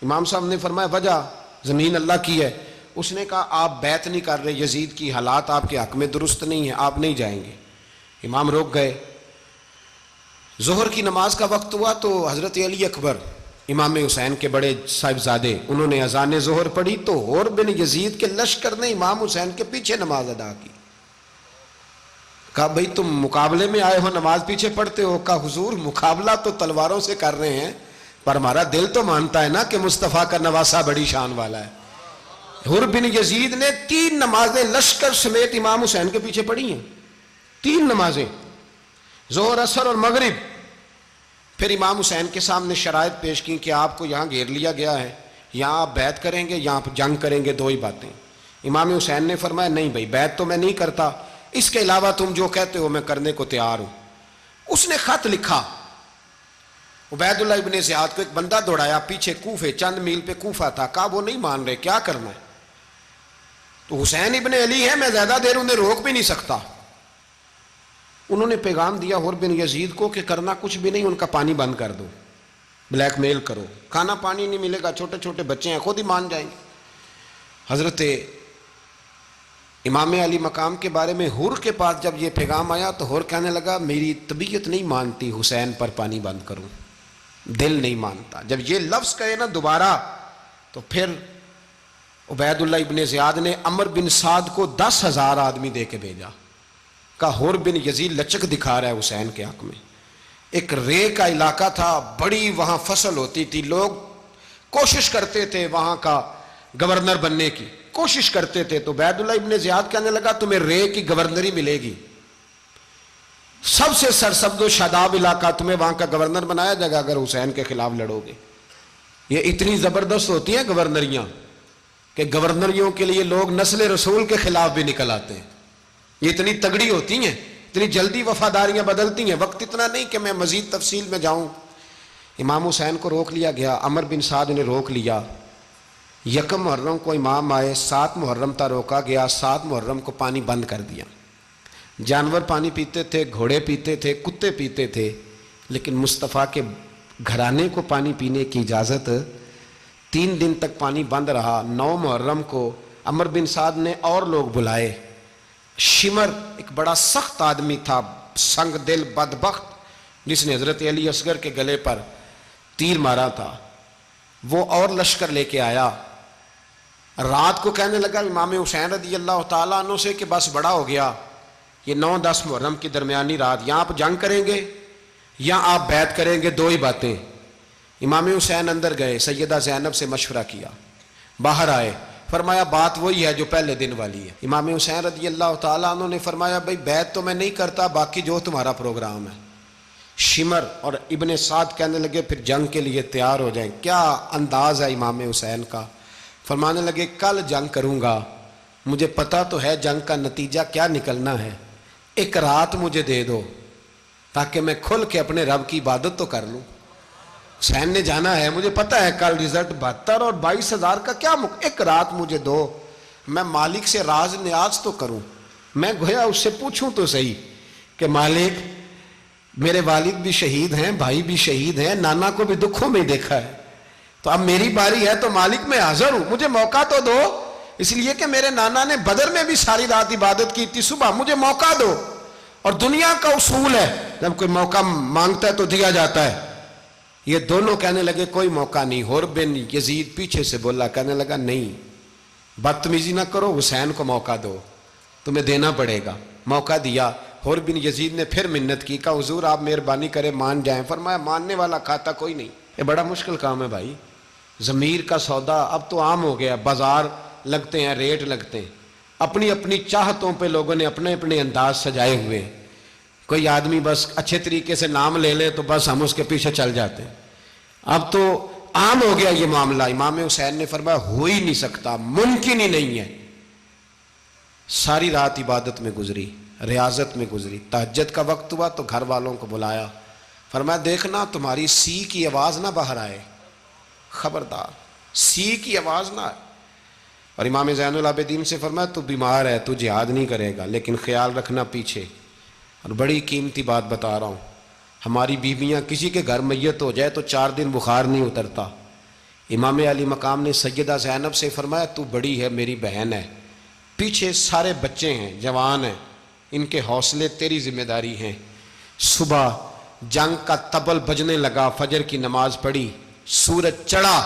امام صاحب نے فرمایا وجہ زمین اللہ کی ہے. اس نے کہا آپ بیعت نہیں کر رہے, یزید کی حالات آپ کے حق میں درست نہیں ہیں, آپ نہیں جائیں گے. امام روک گئے. ظہر کی نماز کا وقت ہوا تو حضرت علی اکبر امام حسین کے بڑے صاحبزادے, انہوں نے اذان ظہر پڑھی تو حور بن یزید کے لشکر نے امام حسین کے پیچھے نماز ادا کی. کہا بھئی تم مقابلے میں آئے ہو, نماز پیچھے پڑھتے ہو؟ کہا حضور مقابلہ تو تلواروں سے کر رہے ہیں, پر ہمارا دل تو مانتا ہے نا کہ مصطفیٰ کا نواسہ بڑی شان والا ہے. حر بن یزید نے 3 نمازیں لشکر سمیت امام حسین کے پیچھے پڑھی ہیں, 3 نمازیں, ظہر اثر اور مغرب. پھر امام حسین کے سامنے شرائط پیش کی کہ آپ کو یہاں گھیر لیا گیا ہے, یہاں آپ بیعت کریں گے, یہاں جنگ کریں گے, 2 ہی باتیں. امام حسین نے فرمایا نہیں بھائی بیعت تو میں نہیں کرتا, اس کے علاوہ تم جو کہتے ہو میں کرنے کو تیار ہوں. اس نے خط لکھا, عبید اللہ ابن زیاد کو ایک بندہ دوڑایا پیچھے, کوفے چند میل پہ کوفہ تھا. کہا وہ نہیں مان رہے, کیا کرنا ہے؟ تو حسین ابن علی ہے, میں زیادہ دیر انہیں روک بھی نہیں سکتا. انہوں نے پیغام دیا حر بن یزید کو کہ کرنا کچھ بھی نہیں, ان کا پانی بند کر دو, بلیک میل کرو, کھانا پانی نہیں ملے گا, چھوٹے چھوٹے بچے ہیں, خود ہی مان جائیں گے. حضرت امام علی مقام کے بارے میں حر کے پاس جب یہ پیغام آیا تو حر کہنے لگا میری طبیعت نہیں مانتی حسین پر پانی بند کروں, دل نہیں مانتا. جب یہ لفظ کہے نا دوبارہ تو پھر عبید اللہ ابن زیاد نے عمر بن سعد کو 10,000 آدمی دے کے بھیجا. کہا حر بن یزید لچک دکھا رہا ہے حسین کے حق میں. ایک رے کا علاقہ تھا, بڑی وہاں فصل ہوتی تھی, لوگ کوشش کرتے تھے وہاں کا گورنر بننے کی, کوشش کرتے تھے. تو عبید اللہ ابن زیاد کہنے لگا تمہیں رے کی گورنری ملے گی, سب سے سرسبز و شاداب علاقہ, تمہیں وہاں کا گورنر بنایا جائے گا اگر حسین کے خلاف لڑو گے. یہ اتنی زبردست ہوتی ہیں گورنریاں کہ گورنریوں کے لیے لوگ نسل رسول کے خلاف بھی نکل آتے ہیں. یہ اتنی تگڑی ہوتی ہیں, اتنی جلدی وفاداریاں بدلتی ہیں. وقت اتنا نہیں کہ میں مزید تفصیل میں جاؤں. امام حسین کو روک لیا گیا, عمر بن سعد نے روک لیا. 1 محرم کو امام آئے, 7 محرم تا روکا گیا, 7 محرم کو پانی بند کر دیا. جانور پانی پیتے تھے, گھوڑے پیتے تھے, کتے پیتے تھے, لیکن مصطفیٰ کے گھرانے کو پانی پینے کی اجازت. 3 دن تک پانی بند رہا. 9 محرم کو عمر بن سعد نے اور لوگ بلائے. شمر ایک بڑا سخت آدمی تھا, سنگ دل بدبخت, جس نے حضرت علی اصغر کے گلے پر تیر مارا تھا, وہ اور لشکر لے کے آیا. رات کو کہنے لگا امام حسین رضی اللہ تعالیٰ عنہ سے کہ بس بڑا ہو گیا, یہ 9-10 محرم کی درمیانی رات, یہاں آپ جنگ کریں گے یا آپ بیعت کریں گے, 2 ہی باتیں. امام حسین اندر گئے, سیدہ زینب سے مشورہ کیا, باہر آئے, فرمایا بات وہی ہے جو پہلے دن والی ہے. امام حسین رضی اللہ تعالیٰ عنہ نے فرمایا بھئی بیعت تو میں نہیں کرتا, باقی جو تمہارا پروگرام ہے. شمر اور ابن سعد کہنے لگے پھر جنگ کے لیے تیار ہو جائیں. کیا انداز ہے امام حسین کا. فرمانے لگے کل جنگ کروں گا, مجھے پتا تو ہے جنگ کا نتیجہ کیا نکلنا ہے, 1 رات مجھے دے دو تاکہ میں کھل کے اپنے رب کی عبادت تو کر لوں. حسین نے جانا ہے, مجھے پتا ہے کل رزلٹ 72 اور 22,000 کا کیا 1 رات مجھے دو, میں مالک سے راز نیاز تو کروں. میں گویا اس سے پوچھوں تو صحیح کہ مالک میرے والد بھی شہید ہیں, بھائی بھی شہید ہیں, نانا کو بھی دکھوں میں دیکھا ہے, تو اب میری باری ہے تو مالک میں حاضر ہوں, مجھے موقع تو دو. اس لیے کہ میرے نانا نے بدر میں بھی ساری رات عبادت کی تھی, صبح مجھے موقع دو. اور دنیا کا اصول ہے جب کوئی موقع مانگتا ہے تو دیا جاتا ہے. یہ دونوں کہنے لگے کوئی موقع نہیں. حر بن یزید پیچھے سے بولا, کہنے لگا نہیں بدتمیزی نہ کرو, حسین کو موقع دو, تمہیں دینا پڑے گا. موقع دیا. حر بن یزید نے پھر منت کی, کہا حضور آپ مہربانی کریں مان جائیں. فرمایا ماننے والا کھاتا کوئی نہیں. یہ بڑا مشکل کام ہے بھائی, ضمیر کا سودا اب تو عام ہو گیا, بازار لگتے ہیں, ریٹ لگتے ہیں, اپنی اپنی چاہتوں پہ لوگوں نے اپنے اپنے انداز سجائے ہوئے. کوئی آدمی بس اچھے طریقے سے نام لے لے تو بس ہم اس کے پیچھے چل جاتے ہیں. اب تو عام ہو گیا یہ معاملہ. امام حسین نے فرمایا ہو ہی نہیں سکتا, ممکن ہی نہیں ہے. ساری رات عبادت میں گزری, ریاضت میں گزری. تہجد کا وقت ہوا تو گھر والوں کو بلایا, فرمایا دیکھنا تمہاری سی کی آواز نہ باہر آئے, خبردار سی کی آواز نہ آئے. اور امام زین العابدین سے فرمایا تو بیمار ہے, تو جہاد نہیں کرے گا, لیکن خیال رکھنا پیچھے. اور بڑی قیمتی بات بتا رہا ہوں, ہماری بیویاں کسی کے گھر میت ہو جائے تو 4 دن بخار نہیں اترتا. امام علی مقام نے سیدہ زینب سے فرمایا تو بڑی ہے، میری بہن ہے، پیچھے سارے بچے ہیں، جوان ہیں، ان کے حوصلے تیری ذمہ داری ہیں۔ صبح جنگ کا طبل بجنے لگا، فجر کی نماز پڑھی، سورج چڑھا،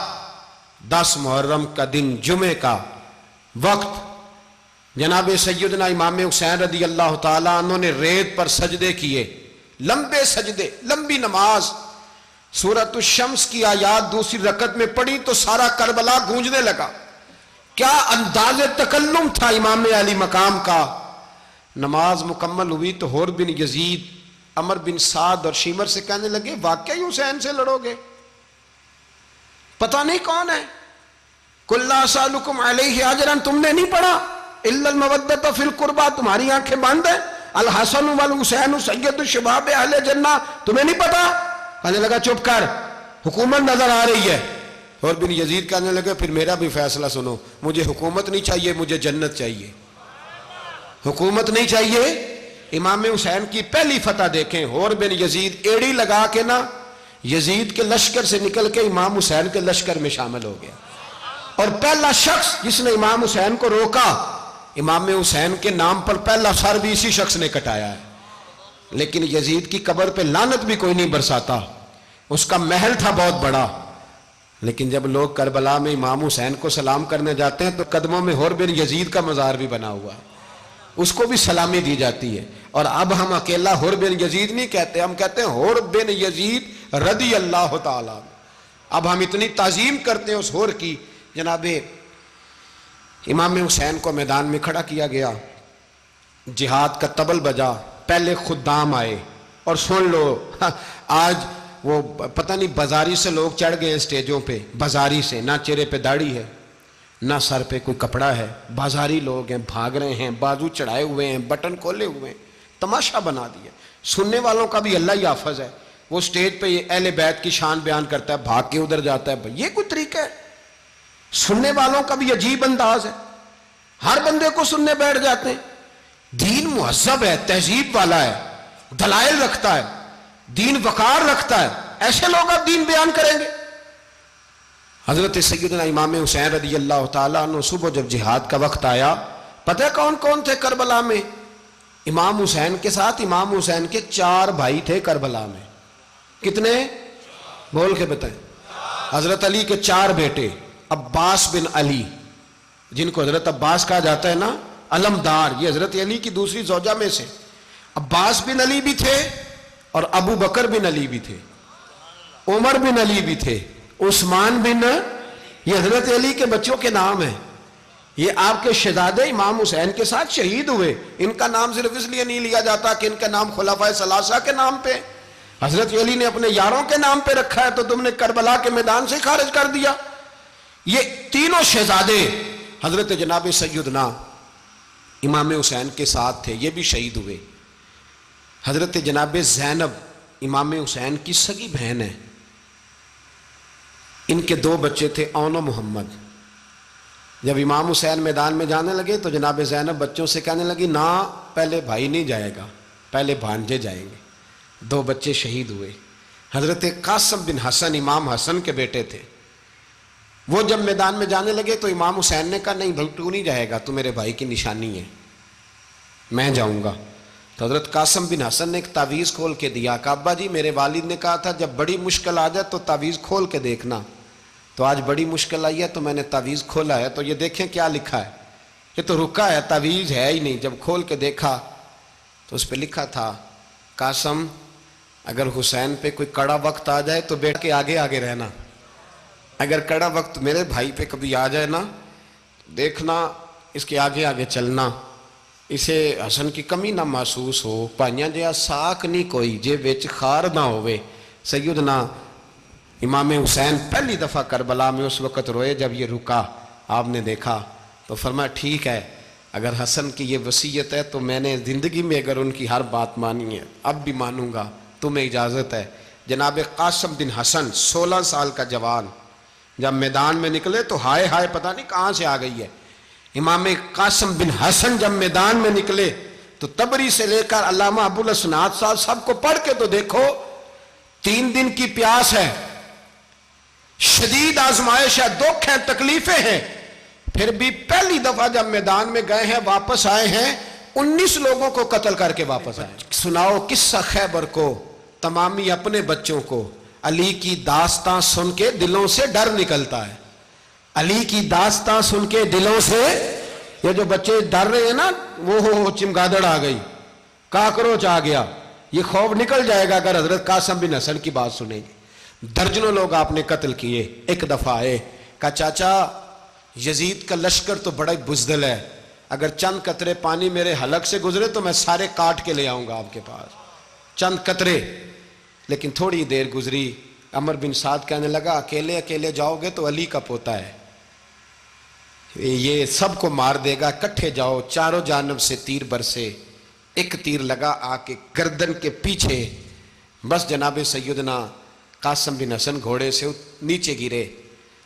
10 محرم کا دن، جمعے کا وقت، جناب سیدنا امام حسین رضی اللہ تعالیٰ عنہ نے ریت پر سجدے کیے، لمبے سجدے، لمبی نماز، سورۃ الشمس کی آیات دوسری رکعت میں پڑھی تو سارا کربلا گونجنے لگا۔ کیا انداز تکلم تھا امام علی مقام کا۔ نماز مکمل ہوئی تو حور بن یزید، عمر بن سعد اور شیمر سے کہنے لگے واقعی حسین سے لڑو گے؟ پتہ نہیں کون ہے۔ قُلْ لَا أَسْأَلُكُمْ عَلَيْهِ أَجْرًا، تم نے نہیں پڑھا، إِلَّا الْمَوَدَّةَ فِي الْقُرْبَى، تمہاری آنکھیں بند ہیں، الحسن والحسین سید الشباب اہل جنہ، تمہیں نہیں پتا؟ کہنے لگا چپ کر، حکومت نظر آ رہی ہے۔ اور بن یزید کہنے لگے پھر میرا بھی فیصلہ سنو، مجھے حکومت نہیں چاہیے، مجھے جنت چاہیے۔ حکومت نہیں چاہیے۔ امام حسین کی پہلی فتح دیکھیں، اور بن یزید ایڑی لگا کے نا یزید کے لشکر سے نکل کے امام حسین کے لشکر میں شامل ہو گیا، اور پہلا شخص جس نے امام حسین کو روکا، امام حسین کے نام پر پہلا سر بھی اسی شخص نے کٹایا ہے۔ لیکن یزید کی قبر پہ لعنت بھی کوئی نہیں برساتا، اس کا محل تھا بہت بڑا، لیکن جب لوگ کربلا میں امام حسین کو سلام کرنے جاتے ہیں تو قدموں میں حور بن یزید کا مزار بھی بنا ہوا ہے، اس کو بھی سلامی دی جاتی ہے۔ اور اب ہم اکیلا حور بن یزید نہیں کہتے، ہم کہتے ہیں حور بن یزید رضی اللہ تعالیٰ۔ اب ہم اتنی تعظیم کرتے ہیں اس حور کی۔ جناب امام حسین کو میدان میں کھڑا کیا گیا، جہاد کا طبل بجا، پہلے خدام آئے، اور سن لو آج وہ پتہ نہیں بازاری سے لوگ چڑھ گئے ہیں سٹیجوں پہ، بازاری سے، نہ چہرے پہ داڑھی ہے، نہ سر پہ کوئی کپڑا ہے، بازاری لوگ ہیں، بھاگ رہے ہیں، بازو چڑھائے ہوئے ہیں، بٹن کھولے ہوئے ہیں، تماشا بنا دیا۔ سننے والوں کا بھی اللہ ہی حافظ ہے، وہ سٹیج پہ یہ اہل بیت کی شان بیان کرتا ہے، بھاگ کے ادھر جاتا ہے، یہ کوئی طریقہ ہے؟ سننے والوں کا بھی عجیب انداز ہے، ہر بندے کو سننے بیٹھ جاتے ہیں۔ دین مہذب ہے، تہذیب والا ہے، دلائل رکھتا ہے، دین وقار رکھتا ہے، ایسے لوگ اب دین بیان کریں گے؟ حضرت سیدنا امام حسین رضی اللہ تعالیٰ عنہ صبح جب جہاد کا وقت آیا، پتہ ہے کون کون تھے کربلا میں؟ امام حسین کے ساتھ امام حسین کے 4 بھائی تھے کربلا میں۔ کتنے؟ بول کے بتائیں۔ حضرت علی کے 4 بیٹے، عباس بن علی، جن کو حضرت عباس کہا جاتا ہے نا، علمدار، یہ حضرت علی کی دوسری زوجہ میں سے۔ عباس بن علی بھی تھے، اور ابو بکر بن علی بھی تھے، عمر بن علی بھی تھے، عثمان بن، یہ حضرت علی کے بچوں کے نام ہیں۔ یہ آپ کے شہزادے امام حسین کے ساتھ شہید ہوئے، ان کا نام صرف اس لیے نہیں لیا جاتا کہ ان کا نام خلفائے ثلاثہ کے نام پہ، حضرت علی نے اپنے یاروں کے نام پہ رکھا ہے، تو تم نے کربلا کے میدان سے خارج کر دیا۔ یہ تینوں شہزادے حضرت جناب سیدنا امام حسین کے ساتھ تھے، یہ بھی شہید ہوئے۔ حضرت جناب زینب امام حسین کی سگی بہن ہے، ان کے 2 بچے تھے، اون و محمد۔ جب امام حسین میدان میں جانے لگے تو جناب زینب بچوں سے کہنے لگی نہ، پہلے بھائی نہیں جائے گا، پہلے بھانجے جائیں گے۔ 2 بچے شہید ہوئے۔ حضرت قاسم بن حسن امام حسن کے بیٹے تھے، وہ جب میدان میں جانے لگے تو امام حسین نے کہا نہیں بھائی تو نہیں جائے گا، تو میرے بھائی کی نشانی ہے، میں جاؤں گا۔ تو حضرت قاسم بن حسن نے ایک تعویذ کھول کے دیا کہ ابا جی میرے والد نے کہا تھا جب بڑی مشکل آ جائے تو تعویذ کھول کے دیکھنا، تو آج بڑی مشکل آئی ہے تو میں نے تعویذ کھولا ہے، تو یہ دیکھیں کیا لکھا ہے، یہ تو رکا ہے، تعویذ ہے ہی نہیں۔ جب کھول کے دیکھا تو اس پہ لکھا تھا قاسم اگر حسین پہ کوئی کڑا وقت آ جائے تو بیٹھ کے آگے آگے رہنا، اگر کڑا وقت میرے بھائی پہ کبھی آ جائے نا دیکھنا اس کے آگے آگے چلنا، اسے حسن کی کمی نہ محسوس ہو، پائیاں جیا ساک نہیں کوئی جے وچ خار نہ ہوئے۔ سیدنا امام حسین پہلی دفعہ کربلا میں اس وقت روئے جب یہ رکا، آپ نے دیکھا تو فرمایا ٹھیک ہے، اگر حسن کی یہ وصیت ہے تو میں نے زندگی میں اگر ان کی ہر بات مانی ہے اب بھی مانوں گا، تمہیں اجازت ہے۔ جناب قاسم بن حسن 16 سال کا جوان جب میدان میں نکلے تو ہائے ہائے پتہ نہیں کہاں سے آ گئی ہے۔ امام قاسم بن حسن جب میدان میں نکلے تو تبری سے لے کر علامہ ابو الاسناد صاحب سب کو پڑھ کے تو دیکھو، 3 دن کی پیاس ہے، شدید آزمائش ہے، دکھ ہے، تکلیفیں ہیں، پھر بھی پہلی دفعہ جب میدان میں گئے ہیں واپس آئے ہیں 19 لوگوں کو قتل کر کے واپس آئے. سناؤ قصہ خیبر کو تمامی اپنے بچوں کو. علی کی داستان سن کے دلوں سے ڈر نکلتا ہے. علی کی داستان سن کے دلوں سے یہ جو بچے ڈر رہے ہیں نا، وہ چمگادڑ آ گئی، کاکروچ آ گیا، یہ خوف نکل جائے گا اگر حضرت قاسم بن حسن کی بات سنیں گے. درجنوں لوگ آپ نے قتل کیے. ایک دفعہ آئے، کہا چاچا یزید کا لشکر تو بڑا بزدل ہے، اگر چند قطرے پانی میرے حلق سے گزرے تو میں سارے کاٹ کے لے آؤں گا آپ کے پاس، چند قطرے. لیکن تھوڑی دیر گزری، عمر بن سعد کہنے لگا اکیلے اکیلے جاؤ گے تو علی کا پوتا ہے، یہ سب کو مار دے گا، کٹھے جاؤ. چاروں جانب سے تیر برسے، ایک تیر لگا آ کے گردن کے پیچھے، بس جناب سیدنا قاسم بن حسن گھوڑے سے نیچے گرے.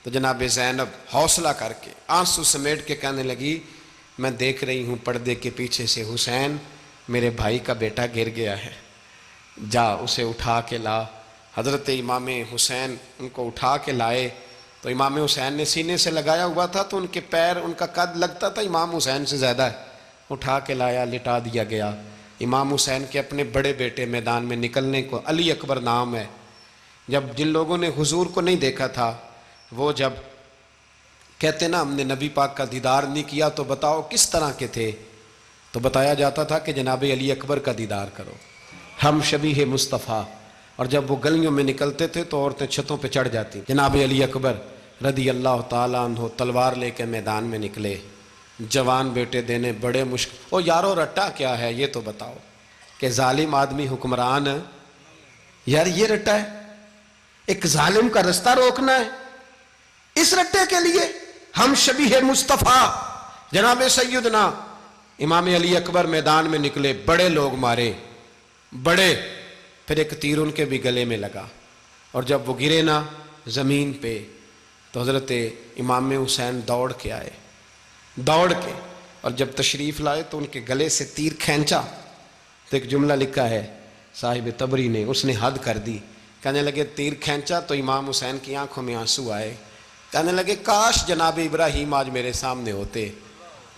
تو جناب زینب حوصلہ کر کے آنسو سمیٹ کے کہنے لگی میں دیکھ رہی ہوں پردے کے پیچھے سے حسین میرے بھائی کا بیٹا گر گیا ہے، جا اسے اٹھا کے لا. حضرت امام حسین ان کو اٹھا کے لائے تو امام حسین نے سینے سے لگایا ہوا تھا تو ان کے پیر، ان کا قد لگتا تھا امام حسین سے زیادہ ہے. اٹھا کے لایا، لٹا دیا گیا. امام حسین کے اپنے بڑے بیٹے میدان میں نکلنے کو، علی اکبر نام ہے، جب جن لوگوں نے حضور کو نہیں دیکھا تھا وہ جب کہتے نا ہم نے نبی پاک کا دیدار نہیں کیا تو بتاؤ کس طرح کے تھے، تو بتایا جاتا تھا کہ جناب علی اکبر کا دیدار کرو، ہم شبیہ مصطفیٰ. اور جب وہ گلیوں میں نکلتے تھے تو عورتیں چھتوں پہ چڑھ جاتی. جناب علی اکبر رضی اللہ تعالیٰ عنہ تلوار لے کے میدان میں نکلے، جوان بیٹے دینے بڑے مشکل. او یارو رٹا کیا ہے یہ تو بتاؤ، کہ ظالم آدمی حکمران، یار یہ رٹا ہے، ایک ظالم کا رستہ روکنا ہے، اس رٹے کے لیے ہم شبیہ مصطفیٰ. جناب سیدنا امام علی اکبر میدان میں نکلے، بڑے لوگ مارے، بڑے. پھر ایک تیر ان کے بھی گلے میں لگا، اور جب وہ گرے نا زمین پہ تو حضرت امام حسین دوڑ کے آئے، دوڑ کے، اور جب تشریف لائے تو ان کے گلے سے تیر کھینچا تو ایک جملہ لکھا ہے صاحب تبری نے، اس نے حد کر دی. کہنے لگے تیر کھینچا تو امام حسین کی آنکھوں میں آنسو آئے. کہنے لگے کاش جناب ابراہیم آج میرے سامنے ہوتے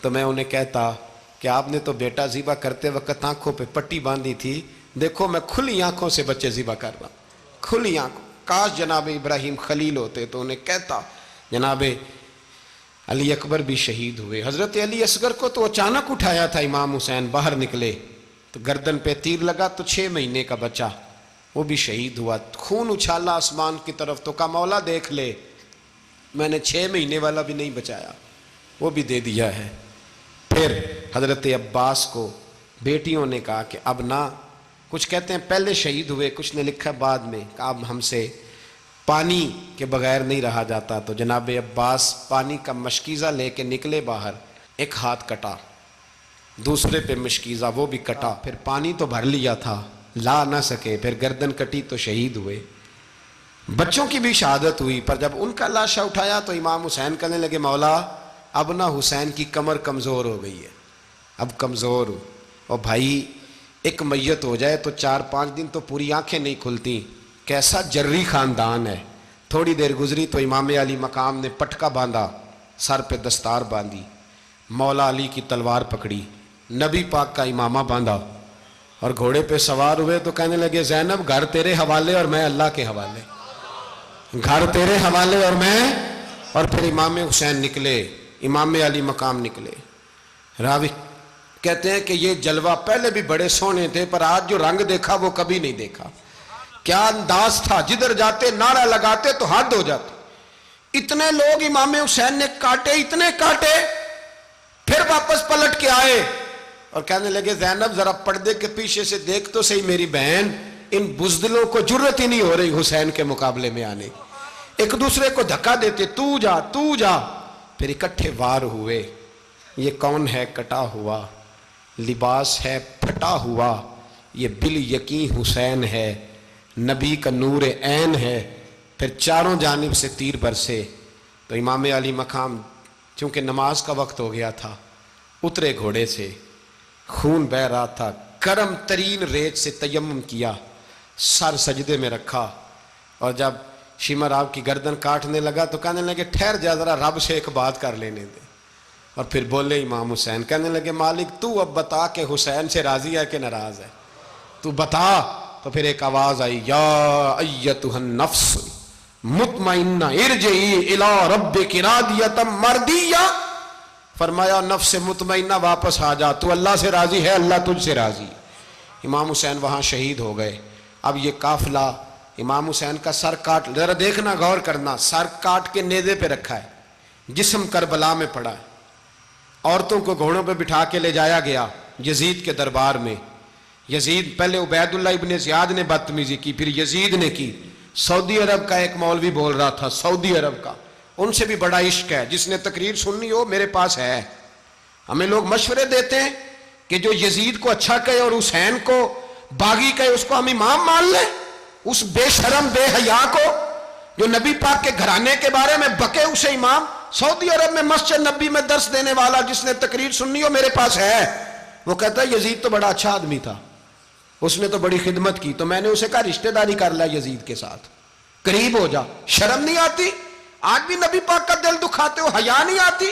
تو میں انہیں کہتا کہ آپ نے تو بیٹا ذبح کرتے وقت آنکھوں پہ پٹی باندھی تھی، دیکھو میں کھلی آنکھوں سے بچے ذبح کر رہا ہوں، کھلی آنکھوں. کاش جناب ابراہیم خلیل ہوتے تو انہیں کہتا. جناب علی اکبر بھی شہید ہوئے. حضرت علی اصغر کو تو اچانک اٹھایا تھا امام حسین، باہر نکلے تو گردن پہ تیر لگا تو 6 مہینے کا بچہ وہ بھی شہید ہوا. خون اچھالا آسمان کی طرف تو کہا مولا دیکھ لے، میں نے 6 مہینے والا بھی نہیں بچایا، وہ بھی دے دیا ہے. پھر حضرت عباس کو بیٹیوں نے کہا کہ اب نہ، کچھ کہتے ہیں پہلے شہید ہوئے، کچھ نے لکھا بعد میں، کہ اب ہم سے پانی کے بغیر نہیں رہا جاتا. تو جناب عباس پانی کا مشکیزہ لے کے نکلے باہر، ایک ہاتھ کٹا، دوسرے پہ مشکیزہ وہ بھی کٹا. پھر پانی تو بھر لیا تھا، لا نہ سکے، پھر گردن کٹی تو شہید ہوئے. بچوں کی بھی شہادت ہوئی. پر جب ان کا لاشا اٹھایا تو امام حسین کہنے لگے مولا اب نہ حسین کی کمر کمزور ہو گئی ہے، اب کمزور ہو، اور بھائی ایک میت ہو جائے تو 4-5 دن تو پوری آنکھیں نہیں کھلتی. کیسا جری خاندان ہے. تھوڑی دیر گزری تو امام علی مقام نے پٹکا باندھا، سر پہ دستار باندھی، مولا علی کی تلوار پکڑی، نبی پاک کا امامہ باندھا اور گھوڑے پہ سوار ہوئے. تو کہنے لگے زینب گھر تیرے حوالے اور میں اللہ کے حوالے، گھر تیرے حوالے اور میں. اور پھر امام حسین نکلے، امام علی مقام نکلے. راوی کہتے ہیں کہ یہ جلوہ پہلے بھی بڑے سونے تھے پر آج جو رنگ دیکھا وہ کبھی نہیں دیکھا. کیا انداز تھا، جدھر جاتے نعرہ لگاتے تو حد ہو جاتے. اتنے لوگ امام حسین نے کاٹے، اتنے کاٹے، پھر واپس پلٹ کے آئے اور کہنے لگے زینب ذرا پردے کے پیچھے سے دیکھ تو صحیح میری بہن، ان بزدلوں کو جرت ہی نہیں ہو رہی حسین کے مقابلے میں آنے. ایک دوسرے کو دھکا دیتے، تو جا تو جا. پھر اکٹھے وار ہوئے. یہ کون ہے کٹا ہوا، لباس ہے پھٹا ہوا، یہ بال یقین حسین ہے، نبی کا نور عین ہے. پھر چاروں جانب سے تیر برسے. تو امام علی مقام چونکہ نماز کا وقت ہو گیا تھا، اترے گھوڑے سے، خون بہہ رہا تھا، گرم ترین ریت سے تیمم کیا، سر سجدے میں رکھا، اور جب شمر آپ کی گردن کاٹنے لگا تو کہنے لگے ٹھہر جا ذرا رب سے ایک بات کر لینے دے. اور پھر بولے امام حسین, کہنے لگے مالک تو اب بتا کہ حسین سے راضی ہے کہ ناراض ہے, تو بتا. تو پھر ایک آواز آئی, یا ایتھا النفس مطمئنہ ارجعی الی ربک راضیۃ مرضیہ. فرمایا نفس مطمئنہ واپس آ جا, تو اللہ سے راضی ہے, اللہ تجھ سے راضی. امام حسین وہاں شہید ہو گئے. اب یہ قافلہ امام حسین کا سر کاٹ, ذرا دیکھنا غور کرنا, سر کاٹ کے نیزے پہ رکھا ہے, جسم کربلا میں پڑا ہے, عورتوں کو گھوڑوں پہ بٹھا کے لے جایا گیا یزید کے دربار میں. یزید پہلے عبید اللہ ابن زیاد نے بدتمیزی کی, پھر یزید نے کی. سعودی عرب کا ایک مولوی بول رہا تھا, سعودی عرب کا, ان سے بھی بڑا عشق ہے, جس نے تقریر سننی ہو میرے پاس ہے. ہمیں لوگ مشورے دیتے ہیں کہ جو یزید کو اچھا کہے اور حسین کو باغی کہے اس کو ہم امام مان لیں. اس بے شرم بے حیا کو جو نبی پاک کے گھرانے کے بارے میں بکے اسے امام. سعودی عرب میں مسجد نبی میں درس دینے والا جس نے تقریر سننی ہو میرے پاس ہے. وہ کہتا ہے یزید تو بڑا اچھا آدمی تھا, اس نے تو بڑی خدمت کی. تو میں نے اسے کہا رشتہ داری کر لیا یزید کے ساتھ, قریب ہو جا. شرم نہیں آتی؟ آج بھی نبی پاک کا دل دکھاتے ہو, حیا نہیں آتی,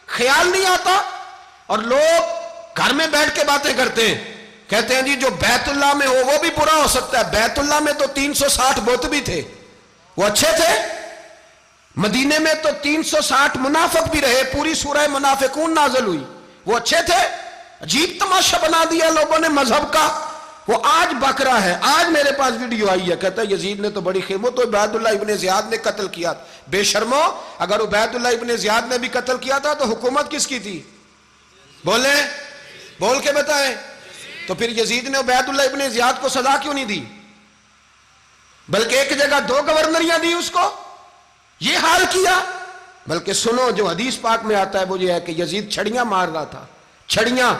خیال نہیں آتا. اور لوگ گھر میں بیٹھ کے باتیں کرتے ہیں, کہتے ہیں جی جو بیت اللہ میں ہو وہ بھی برا ہو سکتا ہے. بیت اللہ میں تو 360 بت بھی تھے, وہ اچھے تھے. مدینے میں تو 360 منافق بھی رہے, پوری سورہ منافقون نازل ہوئی, وہ اچھے تھے. عجیب تماشا بنا دیا لوگوں نے مذہب کا. وہ آج بک رہا ہے, آج میرے پاس ویڈیو آئی ہے, کہتا ہے یزید نے تو بڑی خدمت, تو عبید اللہ ابن زیاد نے قتل کیا. بے شرمو, اگر عبید اللہ ابن زیاد نے بھی قتل کیا تھا تو حکومت کس کی تھی؟ بولیں, بول کے بتائیں. تو پھر یزید نے عبید اللہ ابن زیاد کو سزا کیوں نہیں دی, بلکہ ایک جگہ 2 گورنریاں دی اس کو, یہ حال کیا. بلکہ سنو جو حدیث پاک میں آتا ہے وہ یہ ہے کہ یزید چھڑیاں مار رہا تھا, چھڑیاں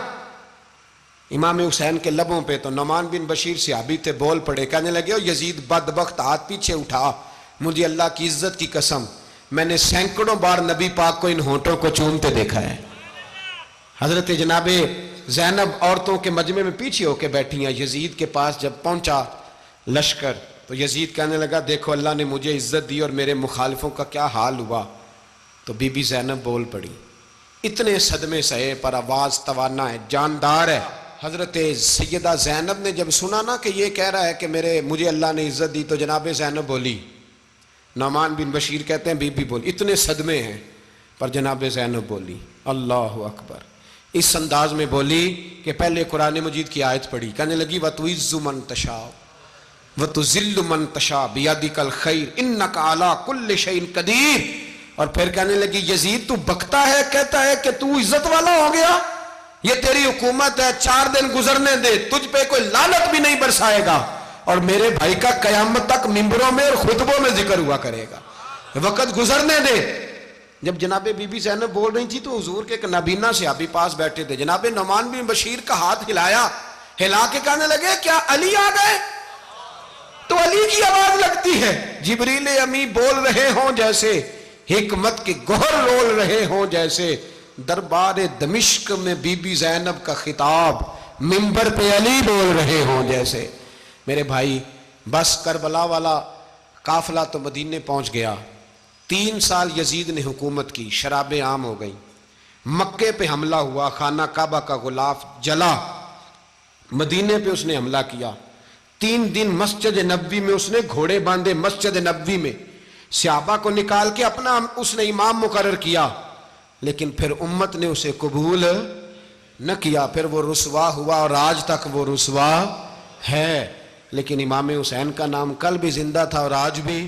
امام حسین کے لبوں پہ. تو نعمان بن بشیر صحابی تھے, بول پڑے, کہنے لگے او یزید بدبخت, ہاتھ پیچھے اٹھا, مجھے اللہ کی عزت کی قسم میں نے سینکڑوں بار نبی پاک کو ان ہونٹوں کو چومتے دیکھا ہے. حضرت جناب زینب عورتوں کے مجمع میں پیچھے ہو کے بیٹھی ہیں. یزید کے پاس جب پہنچا لشکر تو یزید کہنے لگا دیکھو اللہ نے مجھے عزت دی اور میرے مخالفوں کا کیا حال ہوا. تو بی بی زینب بول پڑی, اتنے صدمے سہے پر آواز توانا ہے, جاندار ہے. حضرت سیدہ زینب نے جب سنا نا کہ یہ کہہ رہا ہے کہ مجھے اللہ نے عزت دی, تو جناب زینب بولی. نعمان بن بشیر کہتے ہیں بی بی بولی, اتنے صدمے ہیں پر جناب زینب بولی اللہ اکبر. اس انداز میں بولی کہ پہلے قرآن مجید کی آیت پڑھی, کہنے لگی وَتُعِزُّ مَن تَشَاءُ وَتُذِلُّ مَن تَشَاءُ بِيَدِكَ الْخَيْرُ إِنَّكَ عَلَىٰ كُلِّ شَيْءٍ قَدِيرٌ. اور پھر کہنے لگی یزید تو بکتا ہے, کہتا ہے کہ تو عزت والا ہو گیا, یہ تیری حکومت ہے, 4 دن گزرنے دے, تجھ پہ کوئی لعنت بھی نہیں برسائے گا, اور میرے بھائی کا قیامت تک ممبروں میں اور خطبوں میں ذکر ہوا کرے گا, وقت گزرنے دے. جب جناب بی بی زینب بول رہی تھی تو حضور کے ایک نابینا صحابی پاس بیٹھے تھے. جناب نعمان بن بشیر کا ہاتھ ہلایا, ہلا کے کہنے لگے کیا علی آ گئے؟ تو علی کی آواز لگتی ہے, جبریل امی بول رہے ہوں جیسے, حکمت کے گوہر رول رہے ہوں جیسے, دربار دمشق میں بی بی زینب کا خطاب منبر پہ علی بول رہے ہوں جیسے. میرے بھائی بس کربلا والا قافلہ تو مدینے پہنچ گیا. 3 سال یزید نے حکومت کی, شرابیں عام ہو گئیں, مکے پہ حملہ ہوا, خانہ کعبہ کا غلاف جلا, مدینے پہ اس نے حملہ کیا. 3 دن مسجد نبوی میں اس نے گھوڑے باندھے, مسجد نبوی میں صحابہ کو نکال کے اپنا اس نے امام مقرر کیا, لیکن پھر امت نے اسے قبول نہ کیا. پھر وہ رسوا ہوا اور آج تک وہ رسوا ہے. لیکن امام حسین کا نام کل بھی زندہ تھا اور آج بھی